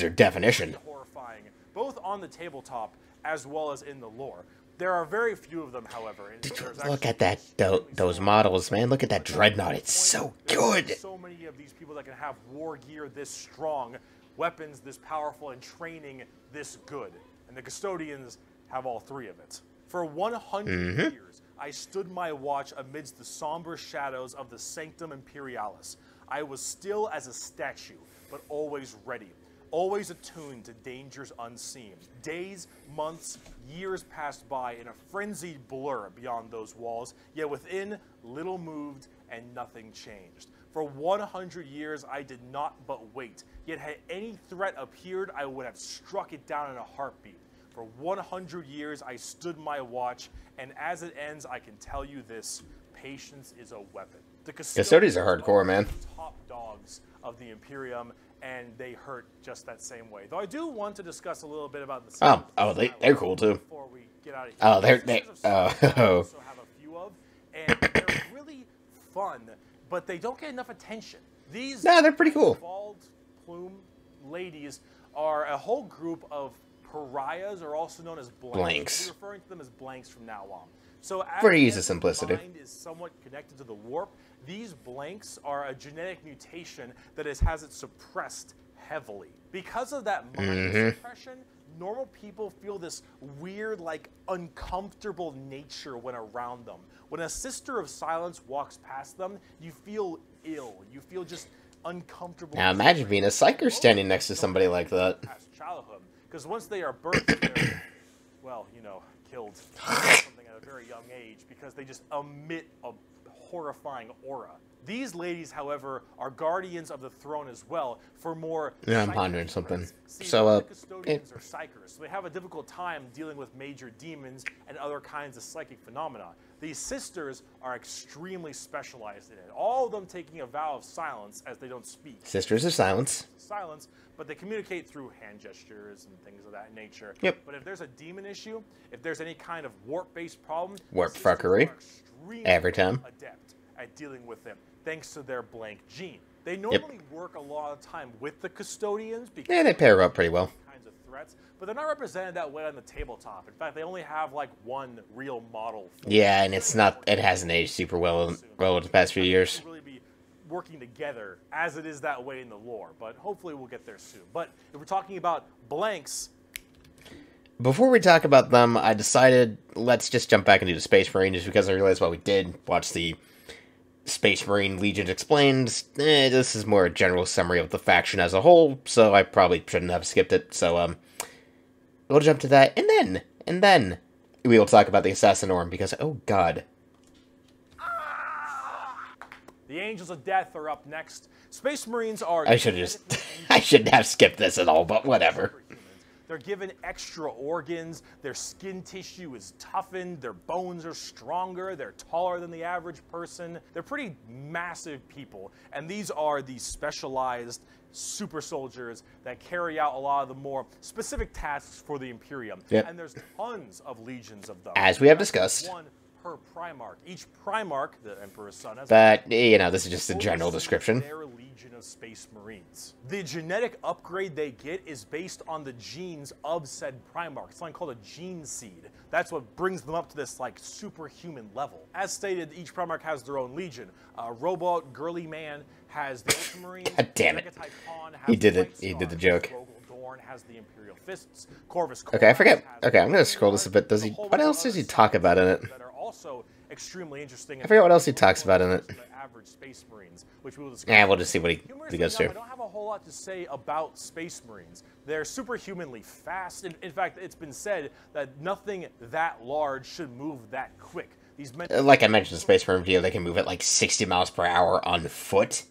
their definition. Horrifying, both on the tabletop as well as in the lore. There are very few of them, however. Look at that, those models, man. Look at that dreadnought. It's so good. So many of these people that can have war gear this strong, weapons this powerful, and training this good. And the Custodians have all three of it. For 100 years, I stood my watch amidst the somber shadows of the Sanctum Imperialis. I was still as a statue, but always ready. Always attuned to dangers unseen. Days, months, years passed by in a frenzied blur beyond those walls, yet within, little moved and nothing changed. For 100 years, I did not but wait, yet had any threat appeared, I would have struck it down in a heartbeat. For 100 years, I stood my watch, and as it ends, I can tell you this, patience is a weapon. The Custodians are hardcore, man. Top dogs of the Imperium, and they hurt just that same way. Though I do want to discuss a little bit about the they're cool too. Before we get out of here. Oh, they also have a few of, and they're really fun, but they don't get enough attention. These they're pretty cool. Bald plume ladies are a whole group of pariahs, or also known as blanks. We're referring to them as blanks from now on. So for ease of simplicity, mind is somewhat connected to the warp. These blanks are a genetic mutation that has it suppressed heavily. Because of that mind suppression, normal people feel this weird, like, uncomfortable nature when around them. When a Sister of Silence walks past them, you feel ill. You feel just uncomfortable. Now imagine being a Seiker standing next to somebody like that. Past childhood. Because once they are birthed, they're, well, you know, killed something at a very young age because they just emit a horrifying aura. These ladies, however, are guardians of the throne as well for more. Yeah, I'm pondering something. See, so, the Custodians are Seikers, so they have a difficult time dealing with major demons and other kinds of psychic phenomena. These sisters are extremely specialized in it. All of them taking a vow of silence as they don't speak. Sisters of Silence. Silence, but they communicate through hand gestures and things of that nature. Yep. But if there's a demon issue, if there's any kind of warp-based problem, warp fuckery every time. Adept at dealing with them, thanks to their blank gene. They normally work a lot of time with the Custodians because they pair up pretty well. Kinds of threats, but they're not represented that way on the tabletop. In fact, they only have like one real model. Yeah, and it's not. It hasn't aged super well over the past few years. Really be working together as it is that way in the lore, but hopefully we'll get there soon. But if we're talking about blanks. Before we talk about them, I decided let's just jump back into the Space Marine just because I realized while we did watch the Space Marine Legion Explained, this is more a general summary of the faction as a whole, so I probably shouldn't have skipped it. So we'll jump to that, and then we will talk about the Assassinorum because oh god. The Angels of Death are up next. Space Marines are. I shouldn't have skipped this at all, but whatever. They're given extra organs, their skin tissue is toughened, their bones are stronger, they're taller than the average person. They're pretty massive people, and these are the specialized super soldiers that carry out a lot of the more specific tasks for the Imperium. Yep. And there's tons of legions of them. As we have discussed. One per Primarch. Each Primarch, the Emperor's son, has but, you know, this is just a general description. Their legion of Space Marines. The genetic upgrade they get is based on the genes of said Primarch. It's something called a gene seed. That's what brings them up to this, like, superhuman level. As stated, each Primarch has their own legion. Robot Girly Man has the Ultramarines. God damn it. He did it. He did the joke. Has the Imperial Fists. Corvus okay, I forget. Okay, I'm going to scroll this a bit. Does he? What else does he talk about in it? That are also extremely interesting. I forget what else he talks about in it. Average Space Marines, which we will discuss. Yeah, we'll just see what he goes to. I don't have a whole lot to say about Space Marines. They're superhumanly fast. In fact, it's been said that nothing that large should move that quick. These men Like I mentioned in the Space Marine video, they can move at like 60 miles per hour on foot.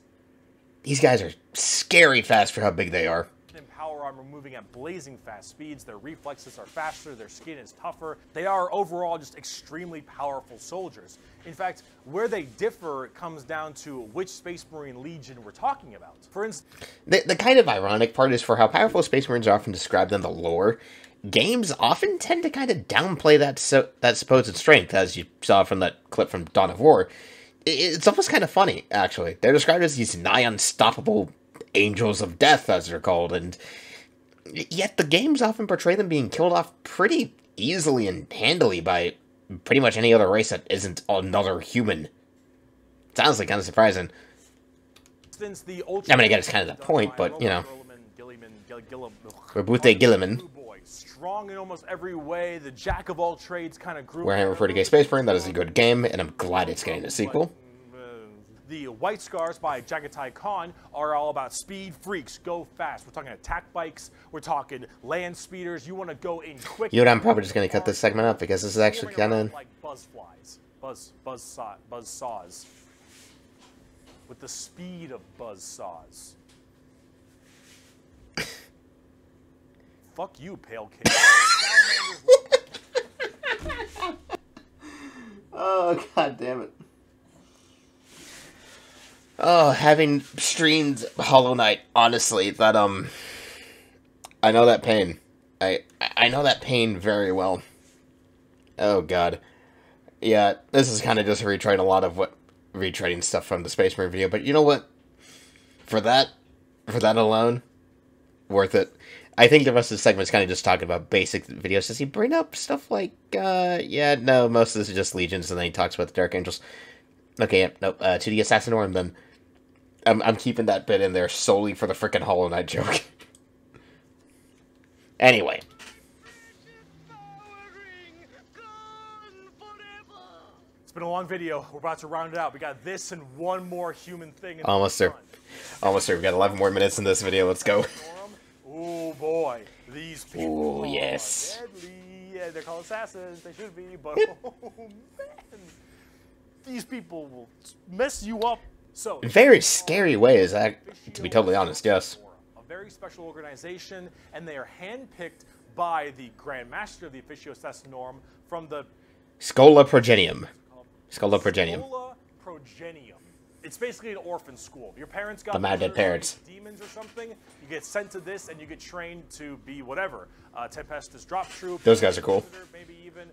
These guys are scary fast for how big they are. in power armor moving at blazing fast speeds. Their reflexes are faster, their skin is tougher. They are overall just extremely powerful soldiers. In fact, where they differ comes down to which Space Marine Legion we're talking about. For instance, The kind of ironic part is for how powerful Space Marines are often described in the lore, games often tend to kind of downplay that supposed strength, as you saw from that clip from Dawn of War. It's almost kind of funny, actually. They're described as these nigh unstoppable angels of death, as they're called, and yet the games often portray them being killed off pretty easily and handily by pretty much any other race that isn't another human. It's honestly kind of surprising. the I mean, again, it's kind of the point, but, you know. Rabute Gilliman. Strong in almost every way, the jack of all trades kind of group. Warhammer 40k Space Marine, that is a good game, and I'm glad it's getting a sequel. The White Scars by Jagatai Khan are all about speed freaks, go fast. We're talking attack bikes, we're talking land speeders, you want to go in quick. You know what, I'm probably just going to cut this segment up, because this is actually kind of... like buzz flies, buzz saws. With the speed of buzz saws. Fuck you, Pale Kid. Oh, god damn it. Oh, having streamed Hollow Knight, honestly, that, I know that pain. I know that pain very well. Oh, god. Yeah, this is kind of just retreading a lot of retreading stuff from the Space Marine video, but you know what? For that alone, worth it. I think the rest of the segment is kind of just talking about basic videos. Does he bring up stuff like, yeah, no, most of this is just Legions, and then he talks about the Dark Angels. Okay, yeah, no, to the Assassinorum, then. I'm keeping that bit in there solely for the frickin' Hollow Knight joke. Anyway. It's been a long video. We're about to round it out. We got this and one more human thing. Almost there. Almost there. We got 11 more minutes in this video. Let's go. Oh boy, these people Ooh, yes. are deadly. Yeah, they're called assassins. They should be, but oh man, these people will mess you up. So In very scary ways, to be totally honest, yes. A very special organization, and they are handpicked by the Grand Master of the Officio Assassinorum from the Schola Progenium. Schola Progenium. Schola Progenium. It's basically an orphan school. Your parents got The Mad Dead Parents. demons or something. You get sent to this, and you get trained to be whatever. Tempestus Drop Troop. Those guys are cool. Maybe even.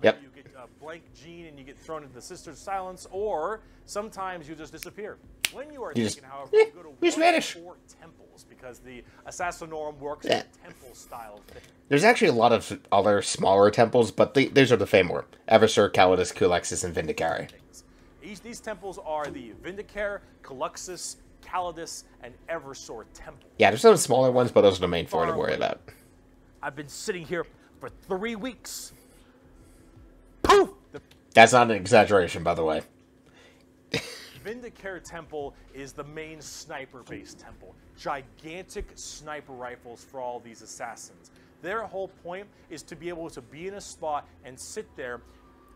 Yep. Maybe you get a blank gene and you get thrown into the Sisters of Silence, or sometimes you just disappear. When you are taken, however, you go to you just vanish. 4 temples because the Assassinorum works Yeah. with temple style thing. There's actually a lot of other smaller temples, but these are the Famor. Eversur, Calidus, Culexus, and Vindicare. These temples are the Vindicare, Caluxus, Calidus, and Eversor temples. Yeah, there's some smaller ones, but those are the main 4 to worry about. I've been sitting here for 3 weeks. Poof! The That's not an exaggeration, by the way. Vindicare Temple is the main sniper-based temple. Gigantic sniper rifles for all these assassins. Their whole point is to be able to be in a spot and sit there,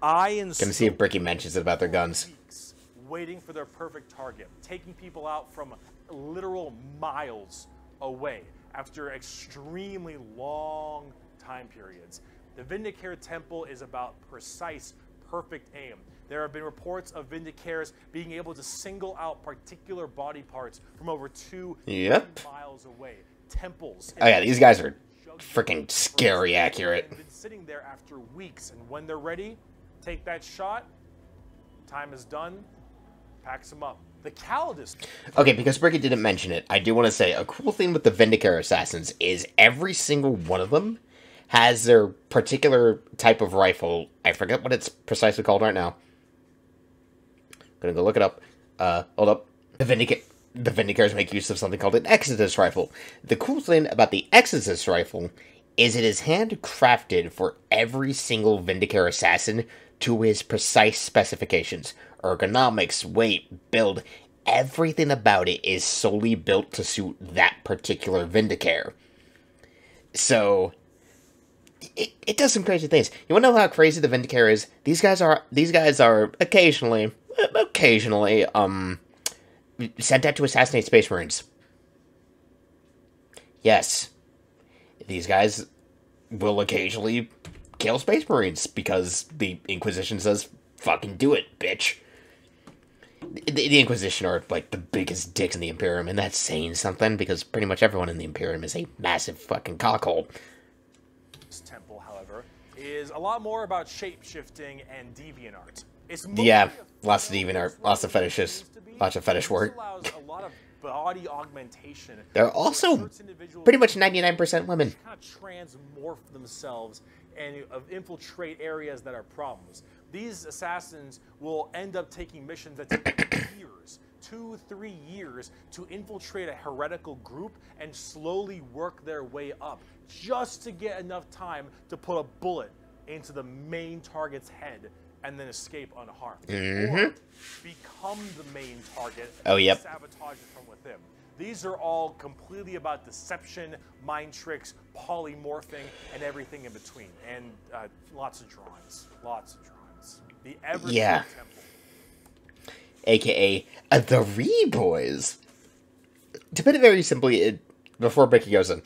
eye and Gonna see if Bricky mentions it about their guns. weeks, waiting for their perfect target, taking people out from literal miles away after extremely long time periods. The Vindicare Temple is about precise, perfect aim. There have been reports of Vindicares being able to single out particular body parts from over 2 Yep. miles away. Temples. Oh yeah, these guys are freaking scary accurate. They've been sitting there after weeks, and when they're ready, take that shot. Time is done. Packs them up. The Calidus. Okay, because Bricky didn't mention it, I do want to say a cool thing with the Vindicare assassins is every single one of them has their particular type of rifle. I forget what it's precisely called right now. Gonna go look it up. Hold up. The Vindicares make use of something called an Exodus rifle. The cool thing about the Exodus rifle is it is handcrafted for every single Vindicare assassin to his precise specifications. Ergonomics, weight, build, everything about it is solely built to suit that particular Vindicare. So, it does some crazy things. You want to know how crazy the Vindicare is? These guys are occasionally, sent out to assassinate Space Marines. Yes. These guys will occasionally kill Space Marines because the Inquisition says, fucking do it, bitch. The Inquisition are, like, the biggest dicks in the Imperium, and that's saying something, because pretty much everyone in the Imperium is a massive fucking cockhole. This temple, however, is a lot more about shape-shifting and deviant art. It's Yeah, lots of deviant art, lots of fetishes, lots of fetish work. This allows a lot of body augmentation. They're also pretty much 99% women. Kind of transmorph themselves and infiltrate areas that are problems. These assassins will end up taking missions that take years, 2-3 years, to infiltrate a heretical group and slowly work their way up, just to get enough time to put a bullet into the main target's head and then escape unharmed. Or become the main target and sabotage it from within. These are all completely about deception, mind tricks, polymorphing, and everything in between. And lots of drawings. Lots of drawings. The Eversworn Temple. AKA the Re-Boys. To put it very simply, before Bricky goes in,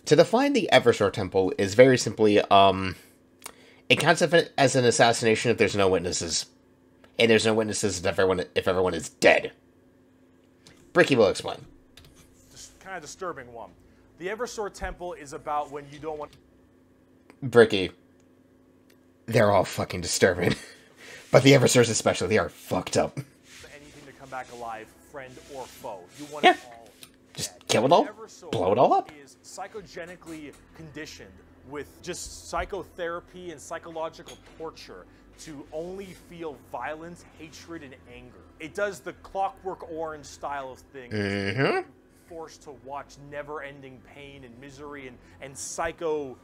to define the Eversworn Temple is very simply, it counts as an assassination if there's no witnesses. And there's no witnesses if everyone is dead. Bricky will explain. Just kind of disturbing one. The Eversworn Temple is about when you don't want... Bricky. They're all fucking disturbing. But the Eversworns especially, they are fucked up. Anything to come back alive, friend or foe. You want Yeah. it all Just dead. kill it all, blow it all up. Is psychogenically conditioned with just psychotherapy and psychological torture to only feel violence, hatred, and anger. It does the Clockwork Orange style of things. Forced to watch never-ending pain and misery and psycho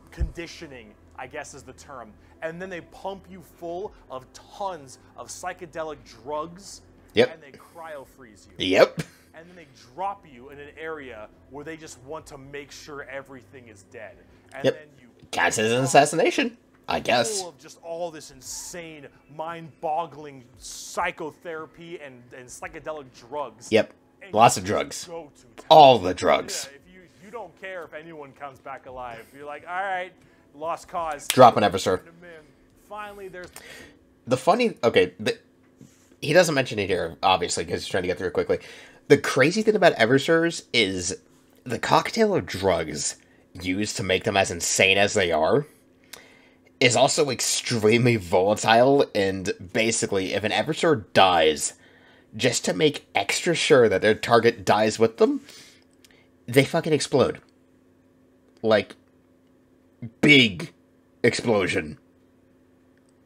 conditioning, I guess is the term. And then they pump you full of tons of psychedelic drugs. Yep. And they cryo-freeze you. Yep. And then they drop you in an area where they just want to make sure everything is dead. And then you... Counts as an assassination, I guess. Full of just all this insane, mind-boggling psychotherapy and psychedelic drugs. Yep. And Lots of drugs. go-to town. All the drugs. Yeah, if you don't care if anyone comes back alive. You're like, all right, lost cause. Drop an Eversworn. Finally, there's... The funny... Okay, he doesn't mention it here, obviously, because he's trying to get through it quickly. The crazy thing about Eversworns is the cocktail of drugs used to make them as insane as they are is also extremely volatile, and basically, if an Eversworn dies, just to make extra sure that their target dies with them, they fucking explode. Like, big explosion.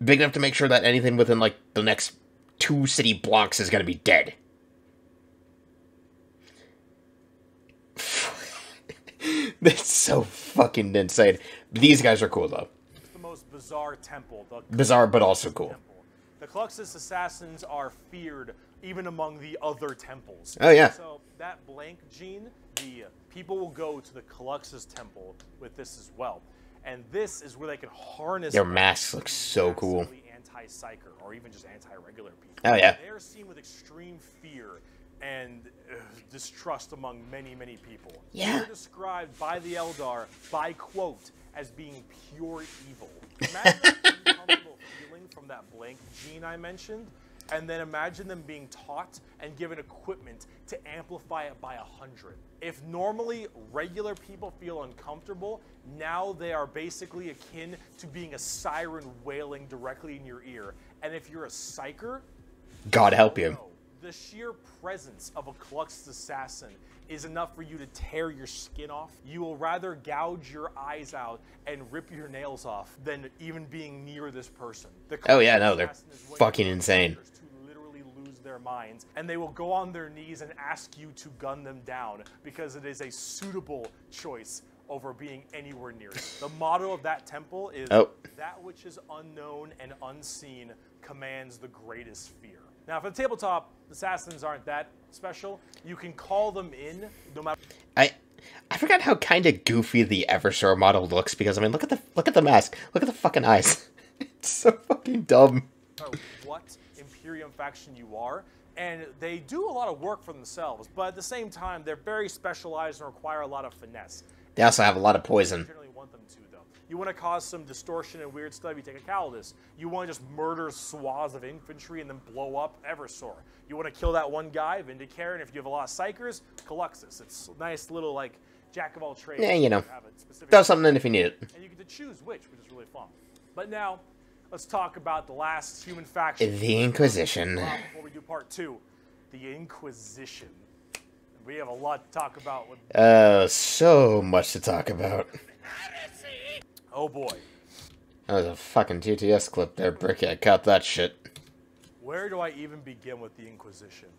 Big enough to make sure that anything within, like, the next 2 city blocks is gonna be dead. That's so fucking insane. These guys are cool, though. It's the most bizarre temple. Bizarre, but also cool. Temple. The Cluxus assassins are feared even among the other temples. Oh, yeah. So that blank gene, the people will go to the Cluxus temple with this as well. And this is where they can harness... Their masks look so cool. Anti-Seiker, or even just anti-regular people. Oh, yeah. They are seen with extreme fear and distrust among many, many people. Yeah. They're described by the Eldar, by quote, as being pure evil. Imagine that uncomfortable feeling from that blank gene I mentioned, and then imagine them being taught and given equipment to amplify it by 100. If normally regular people feel uncomfortable, now they are basically akin to being a siren wailing directly in your ear. And if you're a Seiker, God help you. the sheer presence of a Cluxus assassin is enough for you to tear your skin off. You will rather gouge your eyes out and rip your nails off than even being near this person. Oh yeah, no, they're fucking insane. To literally lose their minds, and they will go on their knees and ask you to gun them down because it is a suitable choice over being anywhere near it. The motto of that temple is that which is unknown and unseen commands the greatest fear. Now, for the tabletop, assassins aren't that special. You can call them in no matter... I I forgot how kind of goofy the Eversor model looks, because I mean, look at the mask, look at the fucking eyes. It's so fucking dumb. What Imperium faction you are, and they do a lot of work for themselves, but at the same time, they're very specialized and require a lot of finesse. They also have a lot of poison. You generally want them to, though. You want to cause some distortion and weird stuff, you take a Calidus. You want to just murder swaths of infantry and then blow up Eversor. You want to kill that one guy, Vindicare, and if you have a lot of Seikers, Caluxus. It's a nice little, like, jack of all trades. Yeah, you know, throw something in if you need it. And you get to choose which is really fun. But now, let's talk about the last human faction. The Inquisition. Before we do part 2, the Inquisition. We have a lot to talk about. So much to talk about. Oh boy. That was a fucking TTS clip there, Bricky. I caught that shit. Where do I even begin with the Inquisition?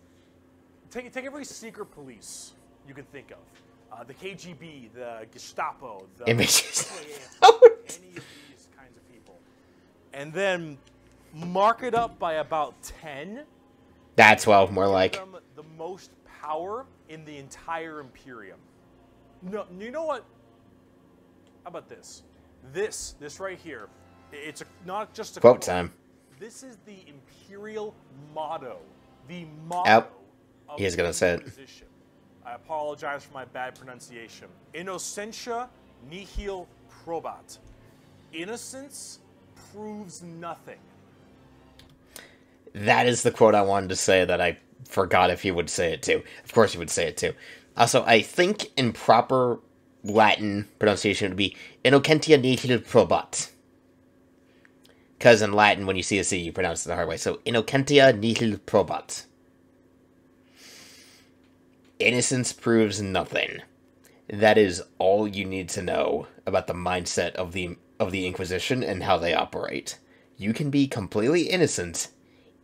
Take every secret police you can think of. The KGB, the Gestapo, the Images. any of these kinds of people. And then mark it up by about 10. That's 12, more like. Them the most power in the entire Imperium. No, you know what? How about this? This right here. It's not just a Quote time. This is the Imperial motto. The motto of He's the gonna say it. Inquisition. I apologize for my bad pronunciation. Innocentia nihil probat. Innocence proves nothing. That is the quote I wanted to say that I forgot if he would say it too. Of course he would say it too. Also, I think in proper Latin pronunciation it would be Innocentia nihil probat. Because in Latin, when you see a C, you pronounce it the hard way. So, Innocentia nihil probat. Innocence proves nothing. That is all you need to know about the mindset of the Inquisition and how they operate. You can be completely innocent,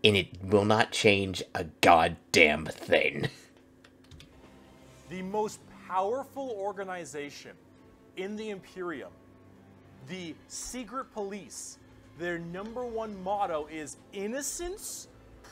and it will not change a goddamn thing. The most powerful organization in the Imperium, the secret police, their number one motto is innocence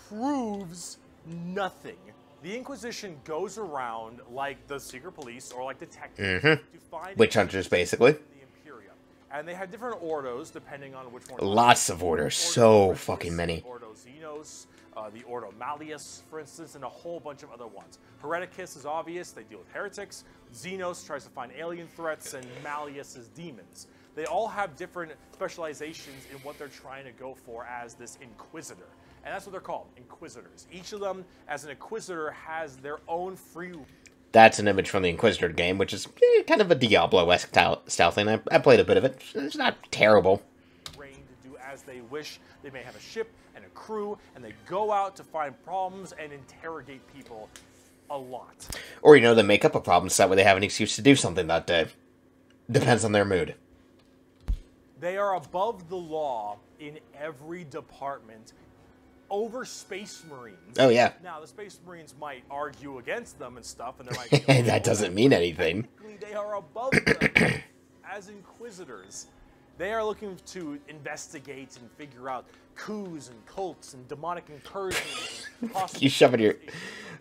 proves nothing. The Inquisition goes around like the secret police or like detectives to find Witch hunters, basically. in the Imperium. And they have different ordos depending on which one. Lots of orders, so fucking many. Ordo Xenos, the Ordo Malleus, for instance, and a whole bunch of other ones. Hereticus is obvious, they deal with heretics. Xenos tries to find alien threats, and Malleus is demons. They all have different specializations in what they're trying to go for as this Inquisitor. And that's what they're called, Inquisitors. Each of them, as an Inquisitor, has their own free... That's an image from the Inquisitor game, which is kind of a Diablo-esque style thing. I played a bit of it. It's not terrible. ...reign to do as they wish. They may have a ship and a crew, and they go out to find problems and interrogate people a lot. Or, you know, they make up a problem so that way they have an excuse to do something that day. Depends on their mood. They are above the law in every department over Space Marines. Oh, yeah. Now, the Space Marines might argue against them and stuff, and they might be That doesn't mean anything. Technically, they are above them as Inquisitors. They are looking to investigate and figure out coups and cults and demonic incursions. And You shoving your...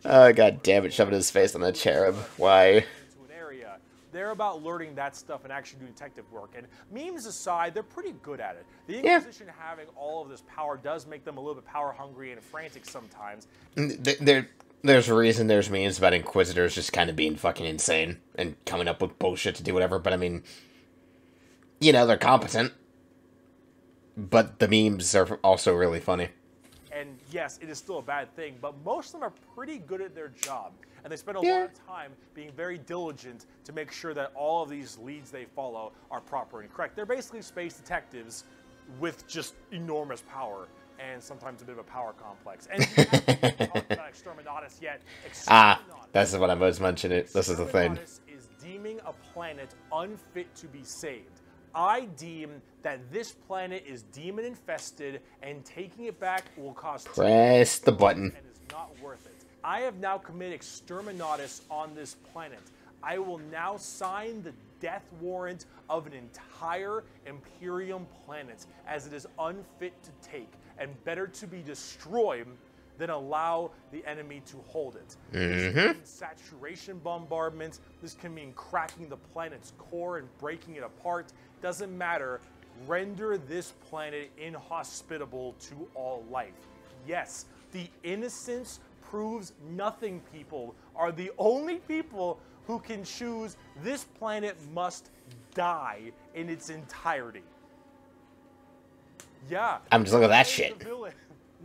Oh, god damn it, shoving his face on the cherub. Why? into an area. They're about learning that stuff and actually doing detective work. And memes aside, they're pretty good at it. The Inquisition having all of this power does make them a little bit power hungry and frantic sometimes. There's a reason there's memes about Inquisitors just kind of being fucking insane and coming up with bullshit to do whatever, but I mean... You know, they're competent. But the memes are also really funny. And yes, it is still a bad thing, but most of them are pretty good at their job. And they spend a lot of time being very diligent to make sure that all of these leads they follow are proper and correct. They're basically space detectives with just enormous power and sometimes a bit of a power complex. And we haven't talked about Exterminatus yet. That's what I was mentioning. This is the thing. Exterminatus is deeming a planet unfit to be saved. I deem that this planet is demon infested, and taking it back will cost Press the button. and is not worth it. I have now committed Exterminatus on this planet. I will now sign the death warrant of an entire Imperium planet, as it is unfit to take and better to be destroyed then allow the enemy to hold it. This can mean saturation bombardment. This can mean cracking the planet's core and breaking it apart. Doesn't matter. Render this planet inhospitable to all life. Yes, the innocents proves nothing people are the only people who can choose this planet must die in its entirety. Yeah. I'm just looking at that shit.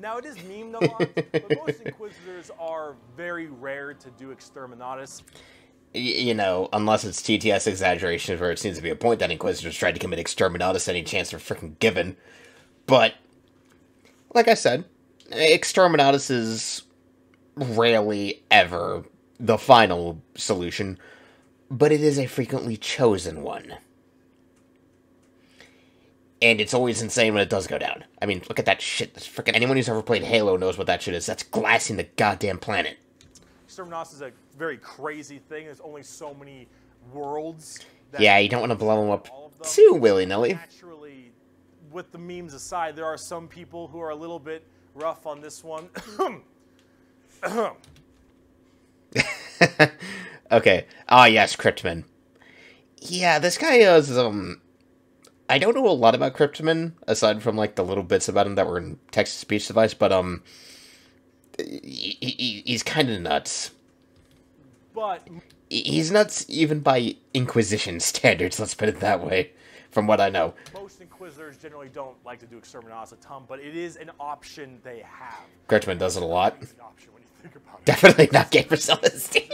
Now, it is memed a lot, but most Inquisitors are very rare to do Exterminatus. You know, unless it's TTS exaggerations where it seems to be a point that Inquisitors tried to commit Exterminatus any chance they're freaking given. But, like I said, Exterminatus is rarely ever the final solution, but it is a frequently chosen one. And it's always insane when it does go down. I mean, look at that shit. That's freaking anyone who's ever played Halo knows what that shit is. That's glassing the goddamn planet. Exterminatus is a very crazy thing. There's only so many worlds. Yeah, you don't want to blow them up too willy-nilly. Naturally, with the memes aside, there are some people who are a little bit rough on this one. Okay. Ah, yes, Cryptman. Yeah, this guy is, I don't know a lot about Cryptman, aside from, like, the little bits about him that were in text-to-speech device, but, he's kind of nuts. But he's nuts even by Inquisition standards, let's put it that way, from what I know. Most Inquisitors generally don't like to do Exterminatus a ton, but it is an option they have. Cryptman does it a lot. It's an option when you think about it. Definitely not gay for self-esteem.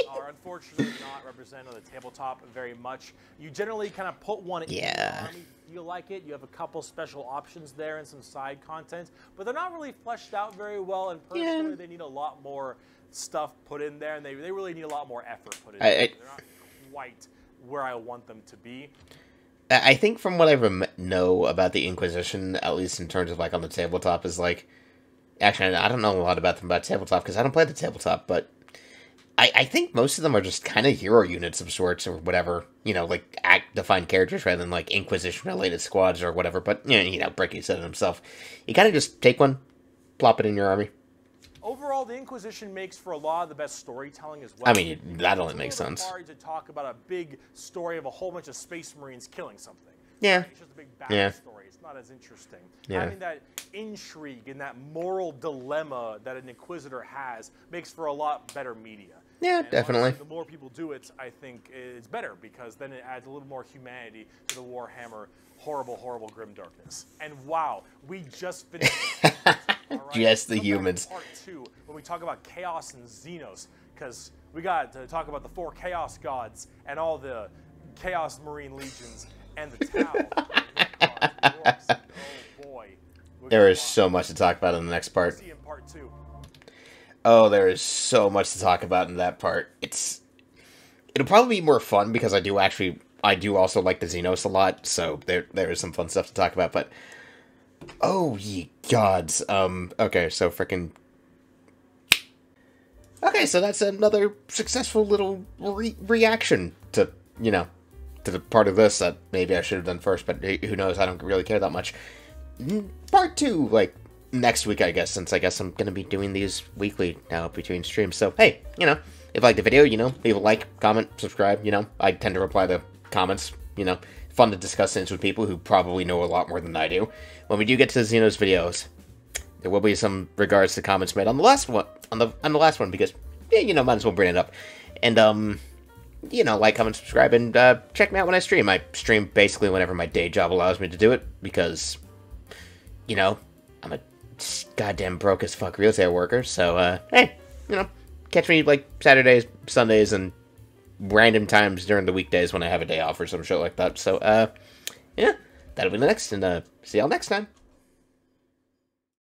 Are unfortunately not represented on the tabletop very much. You generally kind of put one in the army if you like it. You have a couple special options there and some side content, but they're not really fleshed out very well, and personally they need a lot more stuff put in there, and they really need a lot more effort put in there. They're not quite where I want them to be. I think from what I know about the Inquisition, at least in terms of, like, on the tabletop, is, like... Actually, I don't know a lot about them about tabletop, because I don't play the tabletop, but... I think most of them are just kind of hero units of sorts, or whatever. You know, like, defined characters rather than, like, Inquisition-related squads or whatever. But, you know, Bricky said it himself. You kind of just take one, plop it in your army. Overall, the Inquisition makes for a lot of the best storytelling as well. I mean, that only makes sense. It's hard to talk about a big story of a whole bunch of Space Marines killing something. Yeah. It's just a big backstory. It's not as interesting. Yeah. Having that intrigue and that moral dilemma that an Inquisitor has makes for a lot better media. Yeah, and definitely. honestly, the more people do it, I think it's better, because then it adds a little more humanity to the Warhammer horrible, horrible grim darkness. And wow, we just finished. All right? Just the Come back to humans. Part 2, when we talk about Chaos and Xenos, because we got to talk about the 4 Chaos Gods and all the Chaos Marine Legions and the Tau. Oh boy. There is so much to talk about in the next part. See you in Part 2. Oh, there is so much to talk about in that part. It'll probably be more fun because I do also like the Xenos a lot, so there is some fun stuff to talk about, but oh ye gods. Okay, so frickin' okay, so that's another successful little reaction to, you know, to the part of this that maybe I should have done first, but who knows, I don't really care that much. Part 2, like, next week, I guess, since I guess I'm going to be doing these weekly now between streams. So, hey, you know, if you like the video, you know, leave a like, comment, subscribe, you know. I tend to reply to comments, you know. Fun to discuss things with people who probably know a lot more than I do. When we do get to the Xenos videos, there will be some regards to comments made on the last one, on the last one, because, yeah, you know, might as well bring it up. And, you know, like, comment, subscribe, and check me out when I stream. I stream basically whenever my day job allows me to do it, because, you know, I'm a goddamn broke as fuck real estate worker, so, hey, you know, catch me, like, Saturdays, Sundays, and random times during the weekdays when I have a day off or some shit like that. So, yeah, that'll be the next, and, see y'all next time.